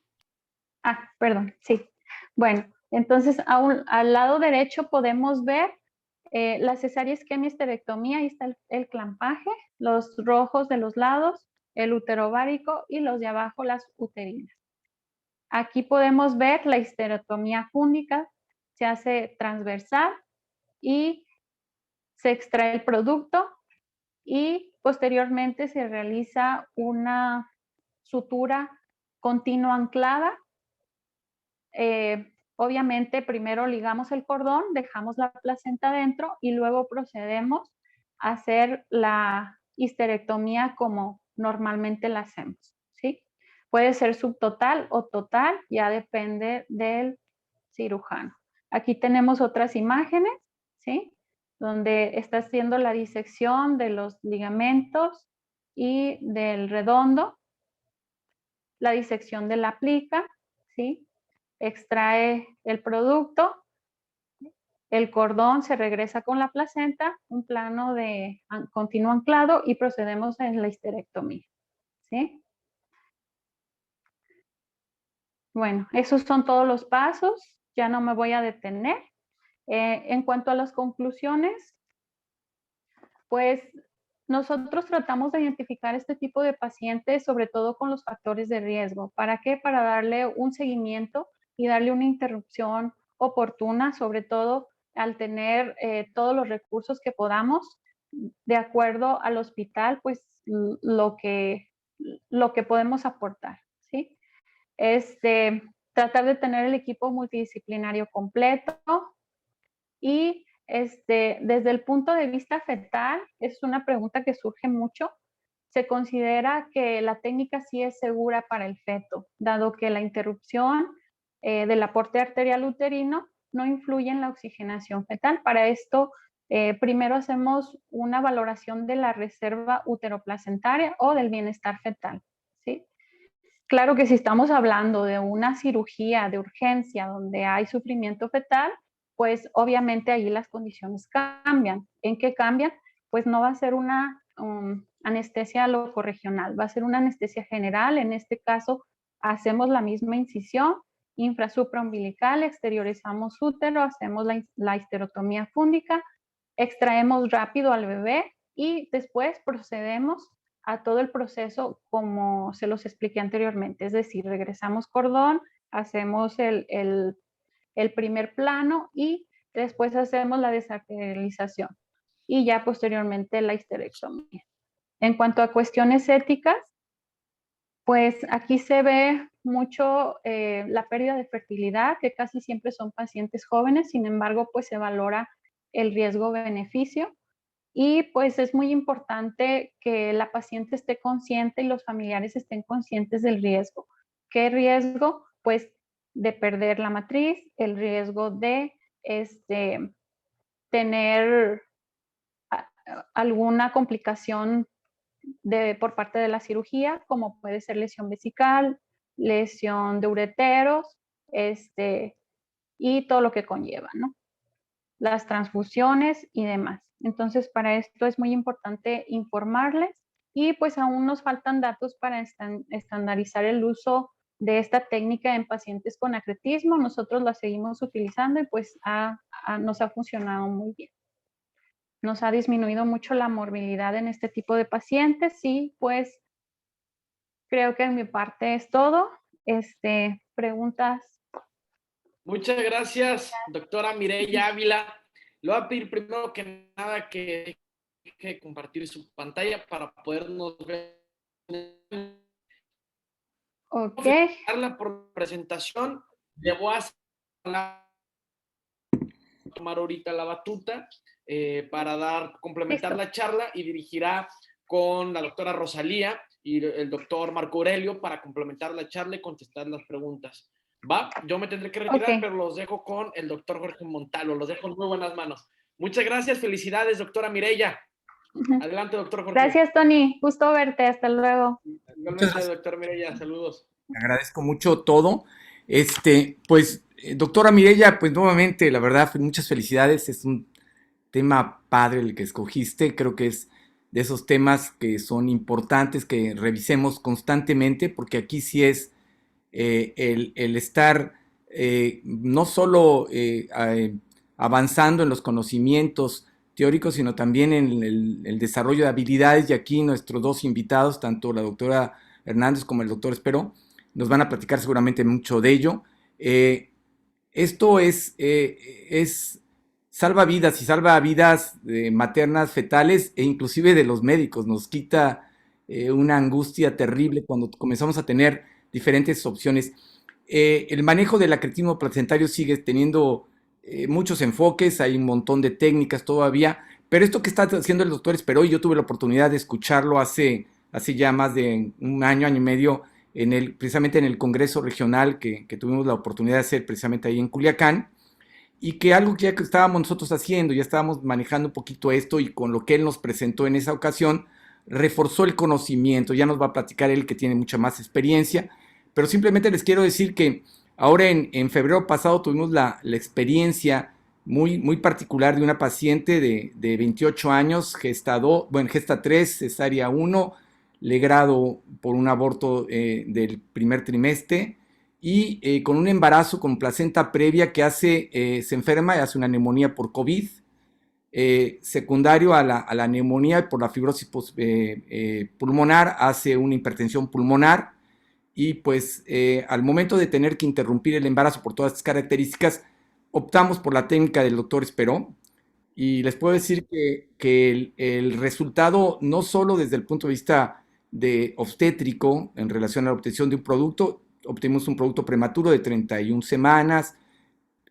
Ah, perdón, sí. Bueno, entonces al lado derecho podemos ver la cesárea isquemia histerectomía, ahí está el clampaje, los rojos de los lados, el uterovárico, y los de abajo las uterinas. Aquí podemos ver la histerectomía fúndica, se hace transversal y se extrae el producto, y posteriormente se realiza una sutura continua anclada. Obviamente primero ligamos el cordón, dejamos la placenta dentro y luego procedemos a hacer la histerectomía como normalmente la hacemos, ¿sí? Puede ser subtotal o total, ya depende del cirujano. Aquí tenemos otras imágenes, ¿sí? Donde está haciendo la disección de los ligamentos y del redondo, la disección de la plica, ¿sí? Extrae el producto, el cordón se regresa con la placenta, un plano de continuo anclado, y procedemos en la histerectomía, ¿sí? Bueno, esos son todos los pasos, ya no me voy a detener. En cuanto a las conclusiones, pues nosotros tratamos de identificar este tipo de pacientes, sobre todo con los factores de riesgo. ¿Para qué? Para darle un seguimiento y darle una interrupción oportuna, sobre todo al tener todos los recursos que podamos, de acuerdo al hospital, pues lo que podemos aportar, ¿sí? Tratar de tener el equipo multidisciplinario completo, y desde el punto de vista fetal, es una pregunta que surge mucho. Se considera que la técnica sí es segura para el feto, dado que la interrupción del aporte arterial uterino no influye en la oxigenación fetal. Para esto, primero hacemos una valoración de la reserva uteroplacentaria o del bienestar fetal, ¿sí? Claro que si estamos hablando de una cirugía de urgencia donde hay sufrimiento fetal, pues obviamente ahí las condiciones cambian. ¿En qué cambian? Pues no va a ser una anestesia locorregional, va a ser una anestesia general. En este caso, hacemos la misma incisión infrasupraumbilical, exteriorizamos útero, hacemos la histerotomía fúndica, extraemos rápido al bebé y después procedemos a todo el proceso como se los expliqué anteriormente. Es decir, regresamos cordón, hacemos el primer plano y después hacemos la desarterialización y ya posteriormente la histerectomía. En cuanto a cuestiones éticas, pues aquí se ve mucho la pérdida de fertilidad, que casi siempre son pacientes jóvenes. Sin embargo, pues se valora el riesgo-beneficio, y pues es muy importante que la paciente esté consciente y los familiares estén conscientes del riesgo. ¿Qué riesgo? Pues de perder la matriz, el riesgo de tener alguna complicación por parte de la cirugía, como puede ser lesión vesical, lesión de ureteros, y todo lo que conlleva, ¿no? Las transfusiones y demás. Entonces, para esto es muy importante informarles, y pues aún nos faltan datos para estandarizar el uso de esta técnica en pacientes con acretismo. Nosotros la seguimos utilizando y pues ha nos ha funcionado muy bien. Nos ha disminuido mucho la morbilidad en este tipo de pacientes y pues creo que en mi parte es todo. Preguntas. Muchas gracias, doctora Mireya Ávila. Le voy a pedir primero que nada que deje compartir su pantalla para podernos ver. Ok. Por presentación, le voy a tomar ahorita la batuta para complementar Listo. la charla y dirigirá con la doctora Rosalía y el doctor Marco Aurelio para complementar la charla y contestar las preguntas. ¿Va? Yo me tendré que retirar, Okay. pero los dejo con el doctor Jorge Montalvo. Los dejo en muy buenas manos. Muchas gracias. Felicidades, doctora Mireya. Adelante, doctor Jorge. Gracias, Tony. Gusto verte. Hasta luego. Igualmente, doctor Mireya. Saludos. Agradezco mucho todo. Pues, doctora Mireya, pues nuevamente, la verdad, muchas felicidades. Es un tema padre el que escogiste. Creo que es de esos temas que son importantes que revisemos constantemente, porque aquí sí es el estar no solo avanzando en los conocimientos teóricos, sino también en el desarrollo de habilidades. Y aquí nuestros dos invitados, tanto la doctora Hernández como el doctor Espero, nos van a platicar seguramente mucho de ello. Esto es salva vidas y salva vidas maternas, fetales e inclusive de los médicos. Nos quita una angustia terrible cuando comenzamos a tener diferentes opciones. El manejo del acretismo placentario sigue teniendo muchos enfoques, hay un montón de técnicas todavía, pero esto que está haciendo el doctor Esperó, y yo tuve la oportunidad de escucharlo hace ya más de un año y medio, precisamente en el Congreso Regional que tuvimos la oportunidad de hacer precisamente ahí en Culiacán, y que algo que ya que estábamos nosotros haciendo, ya estábamos manejando un poquito esto, y con lo que él nos presentó en esa ocasión, reforzó el conocimiento. Ya nos va a platicar él, que tiene mucha más experiencia, pero simplemente les quiero decir que ahora en febrero pasado tuvimos la experiencia muy particular de una paciente de 28 años, gesta 3, cesárea 1, legrado por un aborto del primer trimestre, y con un embarazo con placenta previa que se enferma y hace una neumonía por COVID, secundario a la neumonía por la fibrosis pulmonar, hace una hipertensión pulmonar, y pues al momento de tener que interrumpir el embarazo por todas estas características, optamos por la técnica del doctor Esperó, y les puedo decir que el resultado, no solo desde el punto de vista de obstétrico en relación a la obtención de un producto, obtuvimos un producto prematuro de 31 semanas,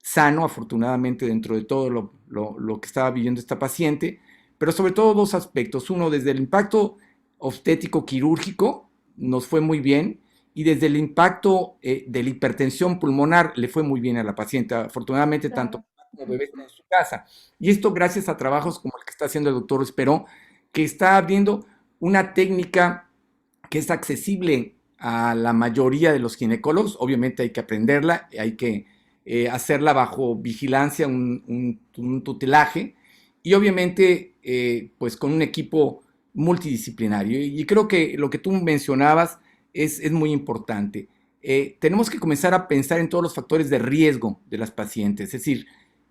sano afortunadamente dentro de todo lo que estaba viviendo esta paciente, pero sobre todo dos aspectos. Uno, desde el impacto obstétrico quirúrgico nos fue muy bien, y desde el impacto de la hipertensión pulmonar le fue muy bien a la paciente, afortunadamente. Claro. Tanto como bebé está en su casa. Y esto gracias a trabajos como el que está haciendo el doctor Esperó, que está abriendo una técnica que es accesible a la mayoría de los ginecólogos. Obviamente hay que aprenderla, hay que hacerla bajo vigilancia, un tutelaje, y obviamente pues con un equipo multidisciplinario. Y creo que lo que tú mencionabas es muy importante. Tenemos que comenzar a pensar en todos los factores de riesgo de las pacientes. Es decir,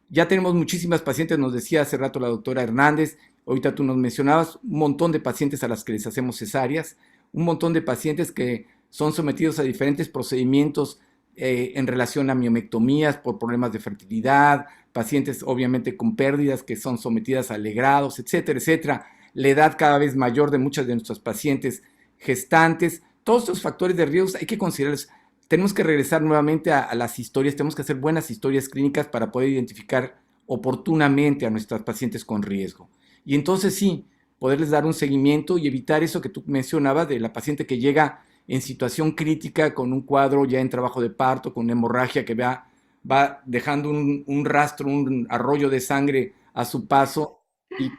ya tenemos muchísimas pacientes, nos decía hace rato la doctora Hernández, ahorita tú nos mencionabas, un montón de pacientes a las que les hacemos cesáreas, un montón de pacientes que son sometidos a diferentes procedimientos en relación a miomectomías por problemas de fertilidad, pacientes obviamente con pérdidas que son sometidas a legrados, etcétera, etcétera. La edad cada vez mayor de muchas de nuestras pacientes gestantes. Todos estos factores de riesgo hay que considerarlos. Tenemos que regresar nuevamente a las historias, tenemos que hacer buenas historias clínicas para poder identificar oportunamente a nuestras pacientes con riesgo. Y entonces sí, poderles dar un seguimiento y evitar eso que tú mencionabas de la paciente que llega en situación crítica con un cuadro ya en trabajo de parto, con una hemorragia que va dejando un rastro, un arroyo de sangre a su paso, y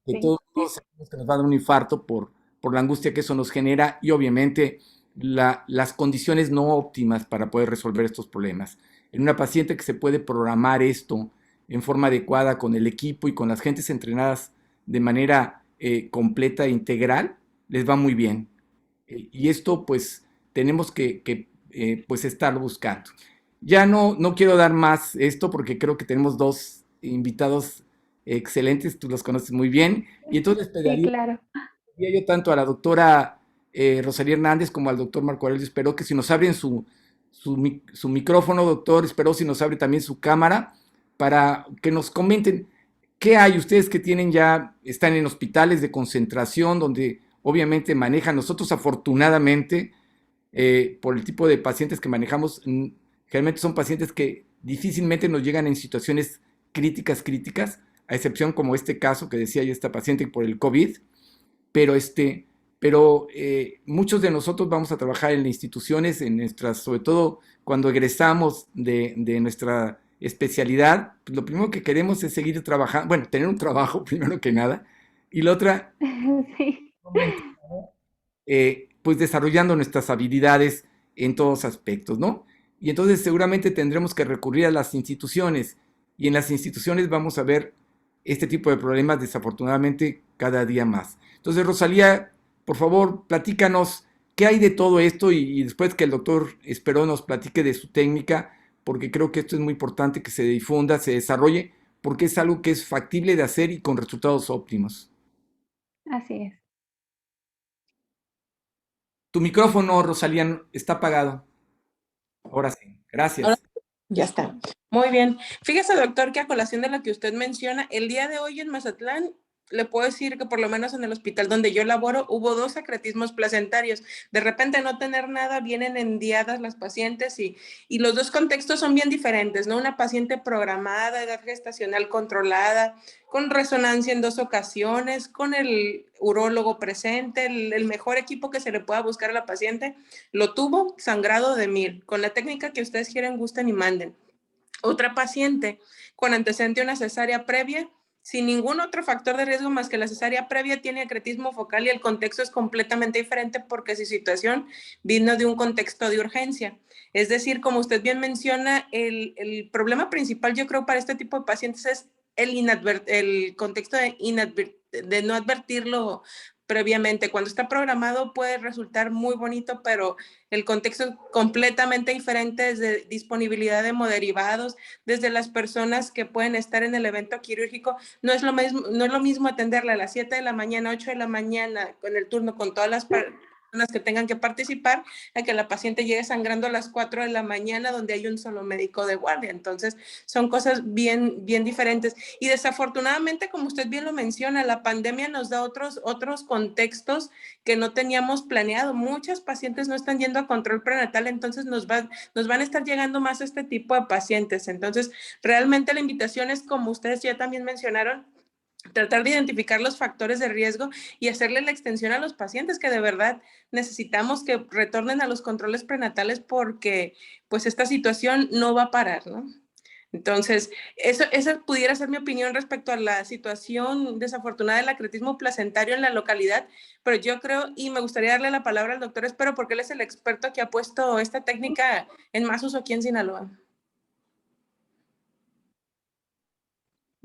que todos sabemos que nos va a dar un infarto por la angustia que eso nos genera, y obviamente las condiciones no óptimas para poder resolver estos problemas. En una paciente que se puede programar esto en forma adecuada con el equipo y con las gentes entrenadas de manera completa e integral, les va muy bien. Y esto pues tenemos que pues estarlo buscando. Ya no quiero dar más esto porque creo que tenemos dos invitados excelentes, tú los conoces muy bien, y entonces Sí, pediría claro. yo tanto a la doctora Rosalía Hernández como al doctor Marco Aurelio Esperó que si nos abren su micrófono, doctor Esperó, si nos abre también su cámara, para que nos comenten qué hay ustedes que tienen ya, están en hospitales de concentración, donde obviamente manejan, nosotros afortunadamente, por el tipo de pacientes que manejamos, generalmente son pacientes que difícilmente nos llegan en situaciones críticas, a excepción como este caso que decía yo, esta paciente por el COVID, pero muchos de nosotros vamos a trabajar en instituciones, en nuestras, sobre todo cuando egresamos de nuestra especialidad, pues lo primero que queremos es seguir trabajando, bueno, tener un trabajo primero que nada, y la otra, Sí, pues desarrollando nuestras habilidades en todos aspectos, ¿no? Y entonces seguramente tendremos que recurrir a las instituciones, y en las instituciones vamos a ver este tipo de problemas desafortunadamente cada día más. Entonces, Rosalía, por favor, platícanos qué hay de todo esto y después que el doctor Esperó nos platique de su técnica, porque creo que esto es muy importante que se difunda, se desarrolle, porque es algo que es factible de hacer y con resultados óptimos. así es. Tu micrófono, Rosalía, está apagado. Ahora sí, Ahora gracias. ya está. Muy bien. Fíjese, doctor, que a colación de lo que usted menciona, el día de hoy en Mazatlán, le puedo decir que por lo menos en el hospital donde yo laboro hubo 2 secretismos placentarios. De repente no tener nada, vienen endiadas las pacientes y los dos contextos son bien diferentes, ¿no? Una paciente programada, edad gestacional controlada, con resonancia en 2 ocasiones, con el urólogo presente, el mejor equipo que se le pueda buscar a la paciente, lo tuvo sangrado de 1000, con la técnica que ustedes quieran, gusten y manden. Otra paciente con antecedente de una cesárea previa, sin ningún otro factor de riesgo más que la cesárea previa, tiene acretismo focal y el contexto es completamente diferente porque su situación vino de un contexto de urgencia. Es decir, como usted bien menciona, el problema principal yo creo para este tipo de pacientes es el contexto de no advertirlo previamente. Cuando está programado puede resultar muy bonito, pero el contexto es completamente diferente desde disponibilidad de hemoderivados, desde las personas que pueden estar en el evento quirúrgico. No es lo mismo atenderle a las 7 de la mañana, 8 de la mañana, con el turno, con todas las personas que tengan que participar, a que la paciente llegue sangrando a las 4 de la mañana donde hay un solo médico de guardia. Entonces, son cosas bien diferentes. Y desafortunadamente, como usted bien lo menciona, la pandemia nos da otros contextos que no teníamos planeado. Muchas pacientes no están yendo a control prenatal, entonces nos van a estar llegando más este tipo de pacientes. Entonces, realmente la invitación es, como ustedes ya también mencionaron, tratar de identificar los factores de riesgo y hacerle la extensión a los pacientes que de verdad necesitamos que retornen a los controles prenatales porque pues esta situación no va a parar, ¿no? Entonces, esa pudiera ser mi opinión respecto a la situación desafortunada del acretismo placentario en la localidad, pero yo creo, y me gustaría darle la palabra al doctor Espero, porque él es el experto que ha puesto esta técnica en más uso aquí en Sinaloa.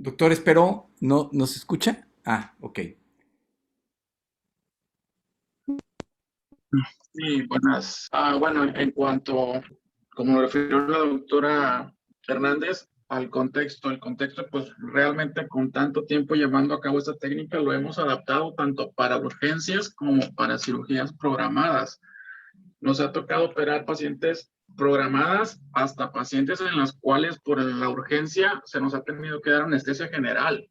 Doctor Esperó, ¿no nos escucha? Ah, ok. Sí, buenas. Bueno, en cuanto, como lo refirió la doctora Hernández, al contexto, el contexto, pues realmente con tanto tiempo llevando a cabo esta técnica, lo hemos adaptado tanto para urgencias como para cirugías programadas. Nos ha tocado operar pacientes programadas hasta pacientes en las cuales por la urgencia se nos ha tenido que dar anestesia general.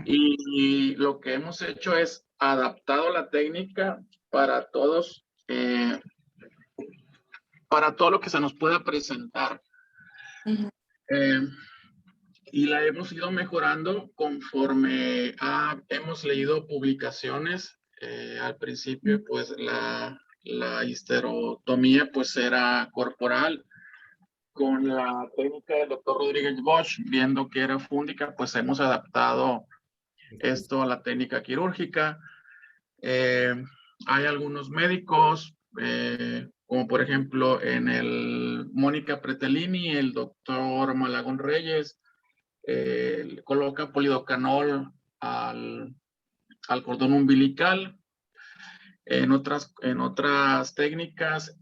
Y lo que hemos hecho es adaptado la técnica para todos, para todo lo que se nos pueda presentar. Y la hemos ido mejorando conforme hemos leído publicaciones. Al principio, pues la histerotomía pues era corporal. Con la técnica del doctor Rodríguez Bosch, viendo que era fúndica, pues hemos adaptado esto a la técnica quirúrgica. Hay algunos médicos, como por ejemplo en el Mónica Pretelini, el doctor Malagón Reyes, coloca polidocanol al cordón umbilical. En otras técnicas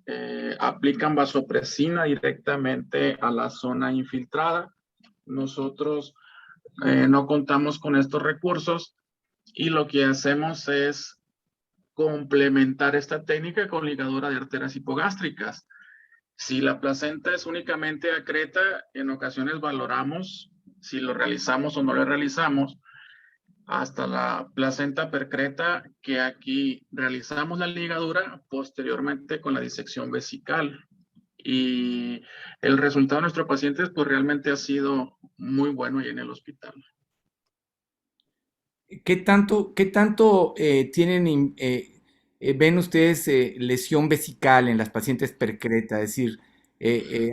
aplican vasopresina directamente a la zona infiltrada nosotros no contamos con estos recursos y lo que hacemos es complementar esta técnica con ligadura de arterias hipogástricas. Si la placenta es únicamente acreta, en ocasiones valoramos si lo realizamos o no lo realizamos, hasta la placenta percreta, que aquí realizamos la ligadura posteriormente con la disección vesical. Y el resultado de nuestros pacientes pues realmente ha sido muy bueno ahí en el hospital. ¿Qué tanto ven ustedes lesión vesical en las pacientes percreta? Es decir,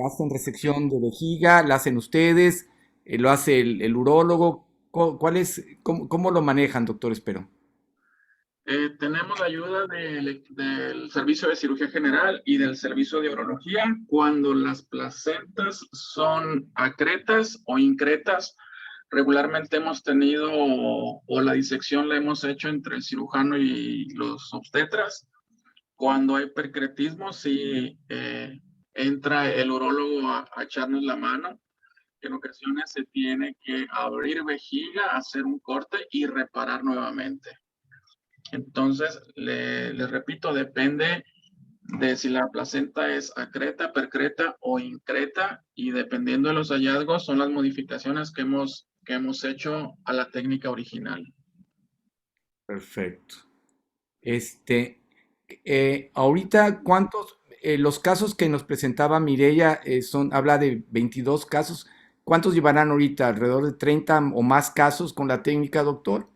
¿hacen resección de vejiga? ¿La hacen ustedes? ¿Lo hace el urólogo? ¿Cómo lo manejan, doctor Espero? Tenemos la ayuda del servicio de cirugía general y del servicio de urología cuando las placentas son acretas o incretas. Regularmente hemos tenido o la disección la hemos hecho entre el cirujano y los obstetras. Cuando hay percretismo, sí entra el urólogo a echarnos la mano. En ocasiones se tiene que abrir vejiga, hacer un corte y reparar nuevamente. Entonces, les repito, depende de si la placenta es acreta, percreta o increta, y dependiendo de los hallazgos son las modificaciones que hemos hecho a la técnica original. Perfecto. Ahorita, los casos que nos presentaba Mireya habla de 22 casos. ¿Cuántos llevarán ahorita? ¿Alrededor de 30 o más casos con la técnica, doctor?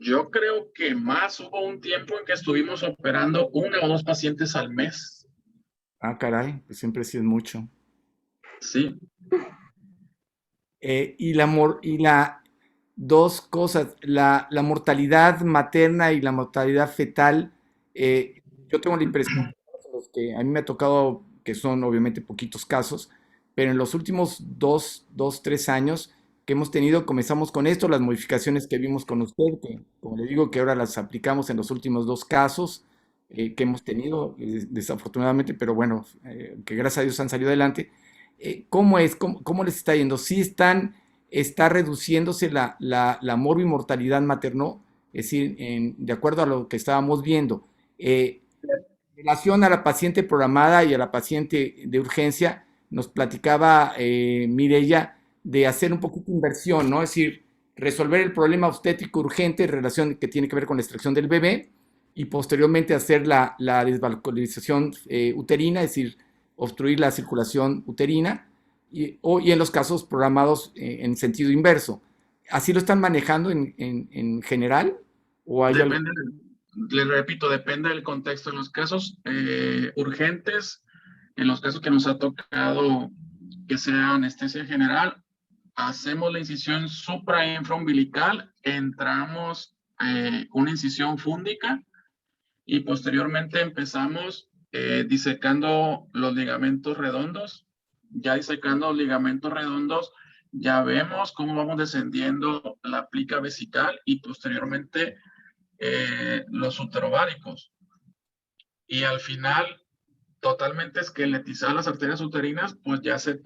Yo creo que más. Hubo un tiempo en que estuvimos operando 1 o 2 pacientes al mes. Ah, caray, pues siempre sí es mucho. Sí. Dos cosas, la mortalidad materna y la mortalidad fetal, yo tengo la impresión, los que a mí me ha tocado, que son obviamente poquitos casos, pero en los últimos 3 años que hemos tenido, comenzamos con esto, las modificaciones que vimos con usted, que como le digo, que ahora las aplicamos en los últimos 2 casos que hemos tenido, desafortunadamente, pero bueno, que gracias a Dios han salido adelante. ¿Cómo es? ¿Cómo les está yendo? ¿Sí está reduciéndose la morbimortalidad materno? Es decir, de acuerdo a lo que estábamos viendo, en relación a la paciente programada y a la paciente de urgencia, nos platicaba Mireya de hacer un poquito de inversión, ¿no? Es decir, resolver el problema obstétrico urgente en relación que tiene que ver con la extracción del bebé y posteriormente hacer la desvalvulización uterina, es decir, obstruir la circulación uterina y en los casos programados en sentido inverso. ¿Así lo están manejando en general? ¿O hay algo? Les repito, depende del contexto. En los casos urgentes, en los casos que nos ha tocado que sea anestesia general, hacemos la incisión suprainfraumbilical, entramos una incisión fúndica y posteriormente empezamos disecando los ligamentos redondos. Ya disecando los ligamentos redondos, ya vemos cómo vamos descendiendo la plica vesical y posteriormente los uterováricos. Y al final, totalmente esqueletizadas las arterias uterinas, pues ya se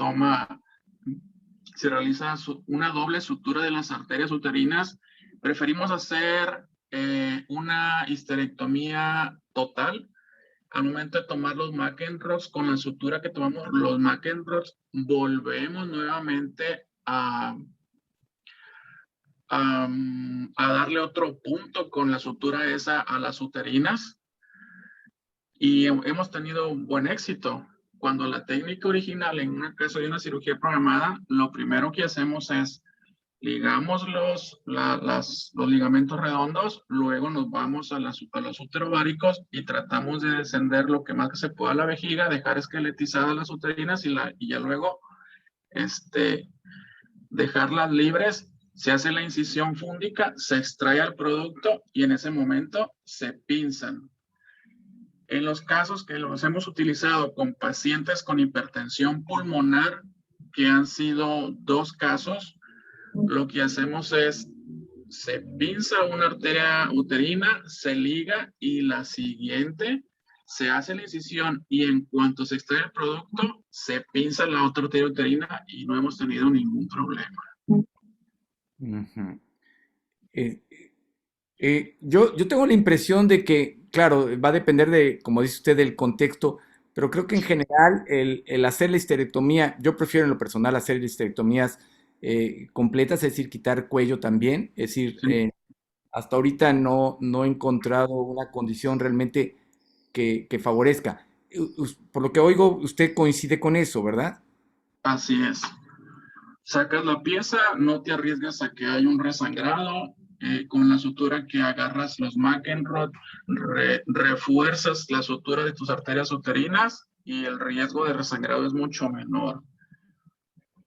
realiza una doble sutura de las arterias uterinas. Preferimos hacer una histerectomía total. Al momento de tomar los McEnroes, con la sutura que tomamos los McEnroes, volvemos nuevamente a darle otro punto con la sutura esa a las uterinas y hemos tenido un buen éxito. Cuando la técnica original, en un caso de una cirugía programada, lo primero que hacemos es ligamos los ligamentos redondos, luego nos vamos a los uterováricos y tratamos de descender lo que más que se pueda la vejiga, dejar esqueletizadas las uterinas y ya luego dejarlas libres. Se hace la incisión fúndica, se extrae el producto y en ese momento se pinzan. En los casos que los hemos utilizado con pacientes con hipertensión pulmonar, que han sido 2 casos, lo que hacemos es, se pinza una arteria uterina, se liga y la siguiente se hace la incisión y en cuanto se extrae el producto, se pinza la otra arteria uterina y no hemos tenido ningún problema. Ujú. Eh, yo tengo la impresión de que, claro, va a depender de, como dice usted, del contexto, pero creo que en general el hacer la histerectomía, yo prefiero en lo personal hacer histerectomías completas, es decir, quitar cuello también, es decir, Sí. hasta ahorita no he encontrado una condición realmente que favorezca. Por lo que oigo, usted coincide con eso, ¿verdad? Así es. Sacas la pieza, no te arriesgas a que haya un resangrado. Con la sutura que agarras los McEnroe, refuerzas la sutura de tus arterias uterinas y el riesgo de resangrado es mucho menor.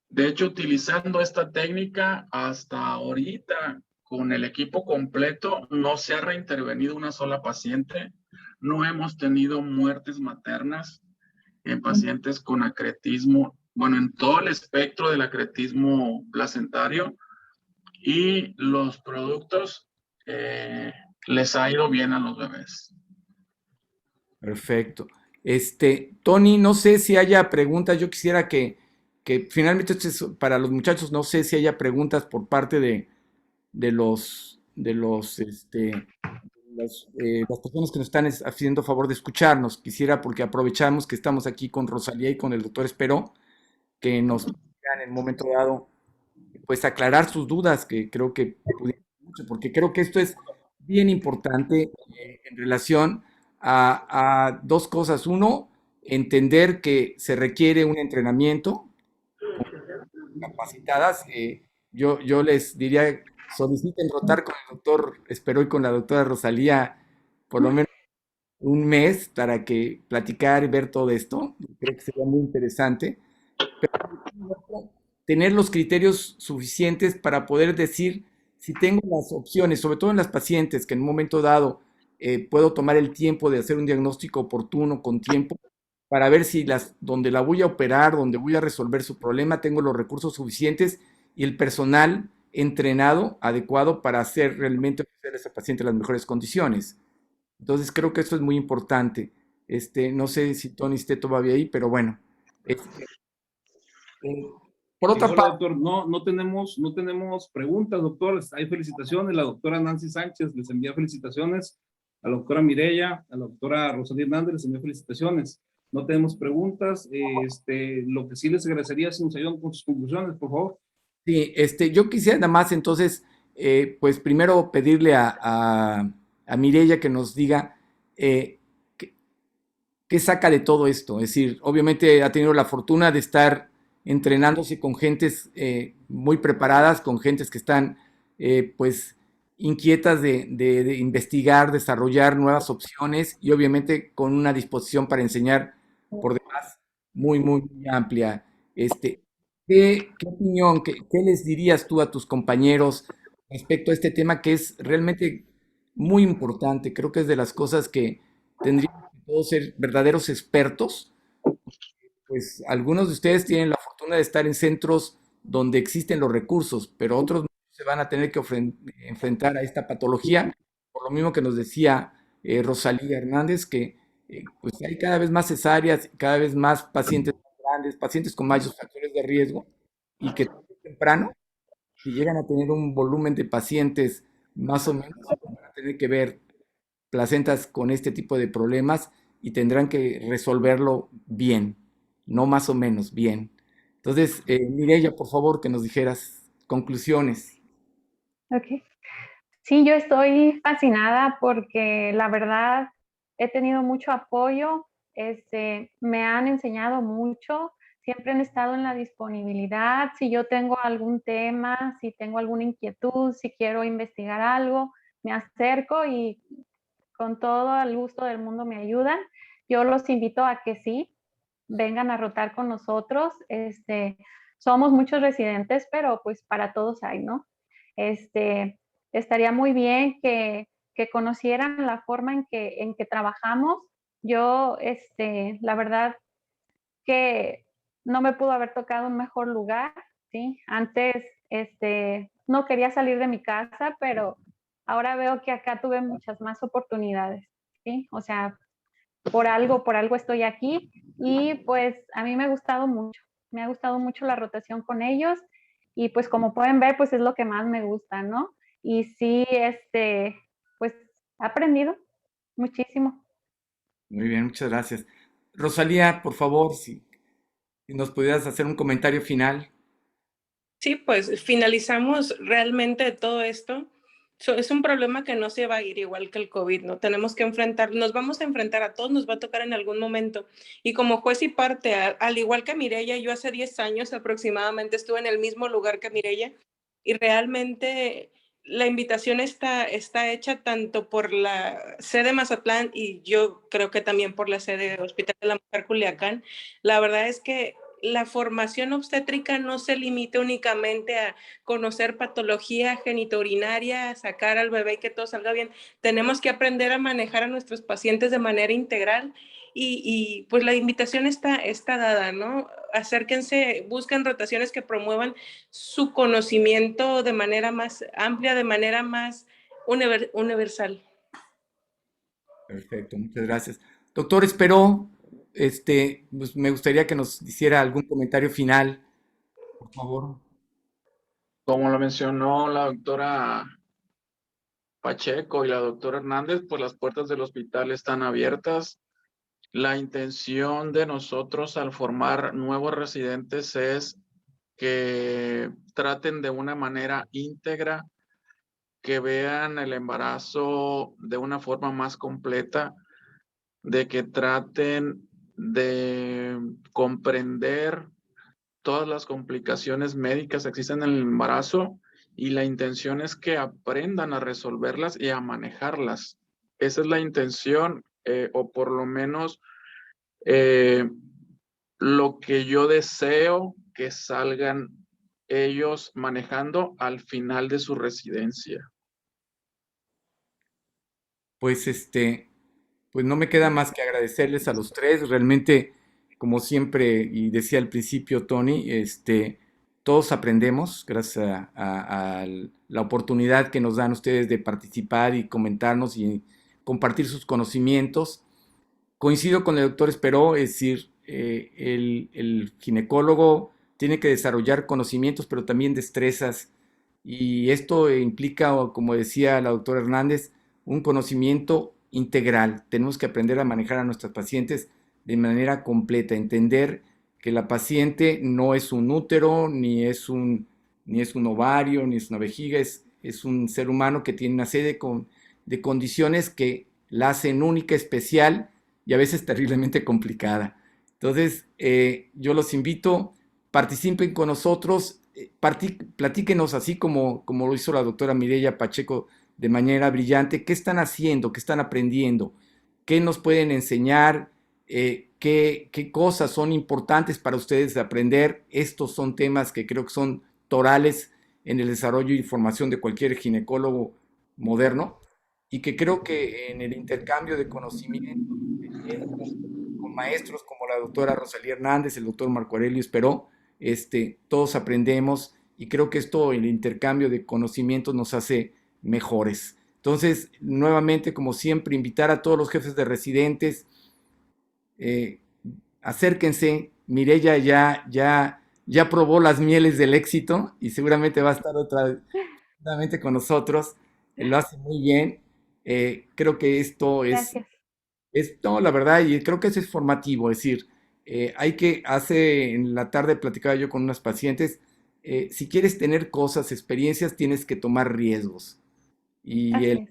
De hecho, utilizando esta técnica hasta ahorita, con el equipo completo, no se ha reintervenido una sola paciente. No hemos tenido muertes maternas en pacientes con acretismo, bueno, en todo el espectro del acretismo placentario, y los productos les ha ido bien a los bebés. Perfecto. Tony, no sé si haya preguntas. Yo quisiera que finalmente esto es para los muchachos, no sé si haya preguntas por parte de las personas que nos están haciendo favor de escucharnos. Quisiera, porque aprovechamos que estamos aquí con Rosalía y con el doctor Esperó, que nos puedan en un momento dado, pues aclarar sus dudas, que creo que pudieron mucho, porque creo que esto es bien importante en relación a dos cosas. Uno, entender que se requiere un entrenamiento con capacitadas. Yo les diría, soliciten rotar con el doctor Esperó y con la doctora Rosalía por lo menos un mes para que platicar y ver todo esto. Creo que sería muy interesante tener los criterios suficientes para poder decir si tengo las opciones, sobre todo en las pacientes, que en un momento dado puedo tomar el tiempo de hacer un diagnóstico oportuno con tiempo para ver si donde la voy a operar, donde voy a resolver su problema, tengo los recursos suficientes y el personal entrenado, adecuado para hacer realmente ofrecer a esa paciente las mejores condiciones. Entonces creo que esto es muy importante. No sé si Tony esté todavía ahí, pero bueno. Este, eh, por Sí, otra hola, parte, doctor. No tenemos preguntas, doctor. Hay felicitaciones. La doctora Nancy Sánchez les envía felicitaciones. A la doctora Mireya, a la doctora Rosalía Hernández les envía felicitaciones. No tenemos preguntas. Lo que sí les agradecería si nos ayudan con sus conclusiones, por favor. sí, yo quisiera nada más entonces, pues primero pedirle a Mireya que nos diga eh, qué, qué saca de todo esto. Es decir, obviamente ha tenido la fortuna de estar entrenándose con gentes muy preparadas, con gentes que están pues inquietas de investigar, desarrollar nuevas opciones y obviamente con una disposición para enseñar por demás muy amplia. Este, ¿qué opinión, qué les dirías tú a tus compañeros respecto a este tema que es realmente muy importante? Creo que es de las cosas que tendríamos que todos ser verdaderos expertos. Pues algunos de ustedes tienen la fortuna de estar en centros donde existen los recursos, pero otros se van a tener que enfrentar a esta patología, por lo mismo que nos decía Rosalía Hernández, que pues hay cada vez más cesáreas, cada vez más pacientes más grandes, pacientes con mayores factores de riesgo, y que tarde o temprano, si llegan a tener un volumen de pacientes más o menos, van a tener que ver placentas con este tipo de problemas y tendrán que resolverlo bien, no más o menos bien. Entonces, Mireya, por favor, que nos dijeras conclusiones. Ok. Sí, yo estoy fascinada porque la verdad he tenido mucho apoyo, me han enseñado mucho, siempre han estado en la disponibilidad. Si yo tengo algún tema, si tengo alguna inquietud, si quiero investigar algo, me acerco y con todo el gusto del mundo me ayudan. Yo los invito a que sí, vengan a rotar con nosotros. Somos muchos residentes, pero pues para todos hay, ¿no? Este, estaría muy bien que conocieran la forma en que trabajamos. Yo, la verdad que no me pudo haber tocado un mejor lugar, ¿sí? Antes, no quería salir de mi casa, pero ahora veo que acá tuve muchas más oportunidades, ¿sí? O sea, por algo estoy aquí y pues a mí me ha gustado mucho la rotación con ellos y pues como pueden ver, pues es lo que más me gusta, ¿no? Y sí, pues he aprendido muchísimo. Muy bien, muchas gracias. Rosalía, por favor, si nos pudieras hacer un comentario final. Sí, pues finalizamos realmente todo esto. Es un problema que no se va a ir igual que el COVID, ¿no? Tenemos que enfrentar, nos vamos a enfrentar a todos, nos va a tocar en algún momento. Y como juez y parte, al igual que Mireya, yo hace 10 años aproximadamente estuve en el mismo lugar que Mireya y realmente la invitación está hecha tanto por la sede Mazatlán y yo creo que también por la sede Hospital de la Mujer Culiacán. La verdad es que la formación obstétrica no se limita únicamente a conocer patología genitourinaria, sacar al bebé y que todo salga bien. Tenemos que aprender a manejar a nuestros pacientes de manera integral y pues la invitación está dada, ¿no? Acérquense, busquen rotaciones que promuevan su conocimiento de manera más amplia, de manera más universal. Perfecto, muchas gracias. Doctor, espero, pues me gustaría que nos hiciera algún comentario final, por favor. Como lo mencionó la doctora Pacheco y la doctora Hernández, pues las puertas del hospital están abiertas. La intención de nosotros al formar nuevos residentes es que traten de una manera íntegra, que vean el embarazo de una forma más completa, de que traten de comprender todas las complicaciones médicas que existen en el embarazo y la intención es que aprendan a resolverlas y a manejarlas. Esa es la intención, o por lo menos lo que yo deseo que salgan ellos manejando al final de su residencia. Pues pues no me queda más que agradecerles a los tres. Realmente, como siempre, y decía al principio Tony, todos aprendemos gracias a la oportunidad que nos dan ustedes de participar y comentarnos y compartir sus conocimientos. Coincido con el doctor Esperó, es decir, el ginecólogo tiene que desarrollar conocimientos, pero también destrezas. Y esto implica, como decía la doctora Hernández, un conocimiento integral. Tenemos que aprender a manejar a nuestras pacientes de manera completa, entender que la paciente no es un útero, ni es un ovario, ni es una vejiga, es un ser humano que tiene una serie de condiciones que la hacen única, especial y a veces terriblemente complicada. Entonces, yo los invito, participen con nosotros, platíquenos así como lo hizo la doctora Mireya Pacheco de manera brillante, qué están haciendo, qué están aprendiendo, qué nos pueden enseñar, qué cosas son importantes para ustedes de aprender. Estos son temas que creo que son torales en el desarrollo y formación de cualquier ginecólogo moderno y que creo que en el intercambio de conocimientos con maestros como la doctora Rosalía Hernández, el doctor Marco Aurelio Esperó, todos aprendemos y creo que esto, el intercambio de conocimientos nos hace mejores. Entonces, nuevamente, como siempre, invitar a todos los jefes de residentes, eh, acérquense. Mireya ya probó las mieles del éxito y seguramente va a estar nuevamente con nosotros. Lo hace muy bien. Creo que esto Gracias. no, la verdad, y creo que eso es formativo, es decir, hace en la tarde platicaba yo con unas pacientes, si quieres tener cosas, experiencias, tienes que tomar riesgos. Y Así el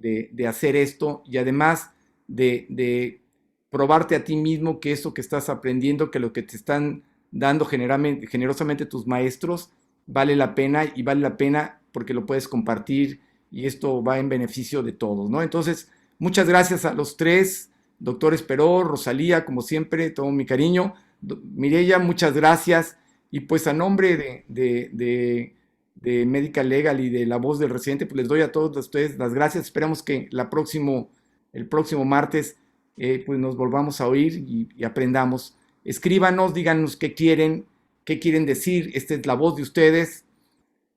es. de hacer esto y además de probarte a ti mismo que eso que estás aprendiendo, que lo que te están dando generosamente tus maestros, vale la pena y vale la pena porque lo puedes compartir y esto va en beneficio de todos, ¿no? Entonces, muchas gracias a los tres, doctor Esperó, Rosalía, como siempre, todo mi cariño. Mireya, muchas gracias. Y pues a nombre de Medical Legal y de La Voz del Residente, pues les doy a todos ustedes las gracias. Esperamos que el próximo martes pues nos volvamos a oír y aprendamos. Escríbanos, díganos qué quieren decir. Esta es la voz de ustedes.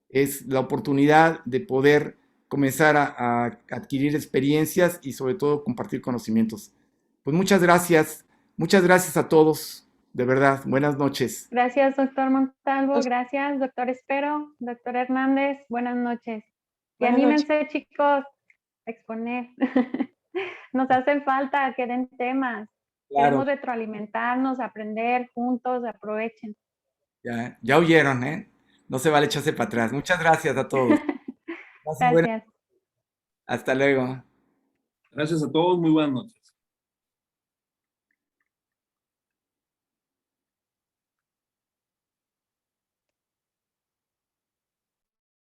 Es la oportunidad de poder comenzar a adquirir experiencias y sobre todo compartir conocimientos. Pues muchas gracias a todos, de verdad, buenas noches. Gracias, doctor Montalvo. Gracias, doctor Espero, doctor Hernández. Buenas noches. Y Buenas anímense, chicos, a exponer. Nos hacen falta que den temas. Queremos retroalimentarnos, aprender juntos, aprovechen. Ya oyeron, ¿eh? No se vale echarse para atrás. Muchas gracias a todos. Gracias. Hasta luego. Gracias a todos, muy buenas noches.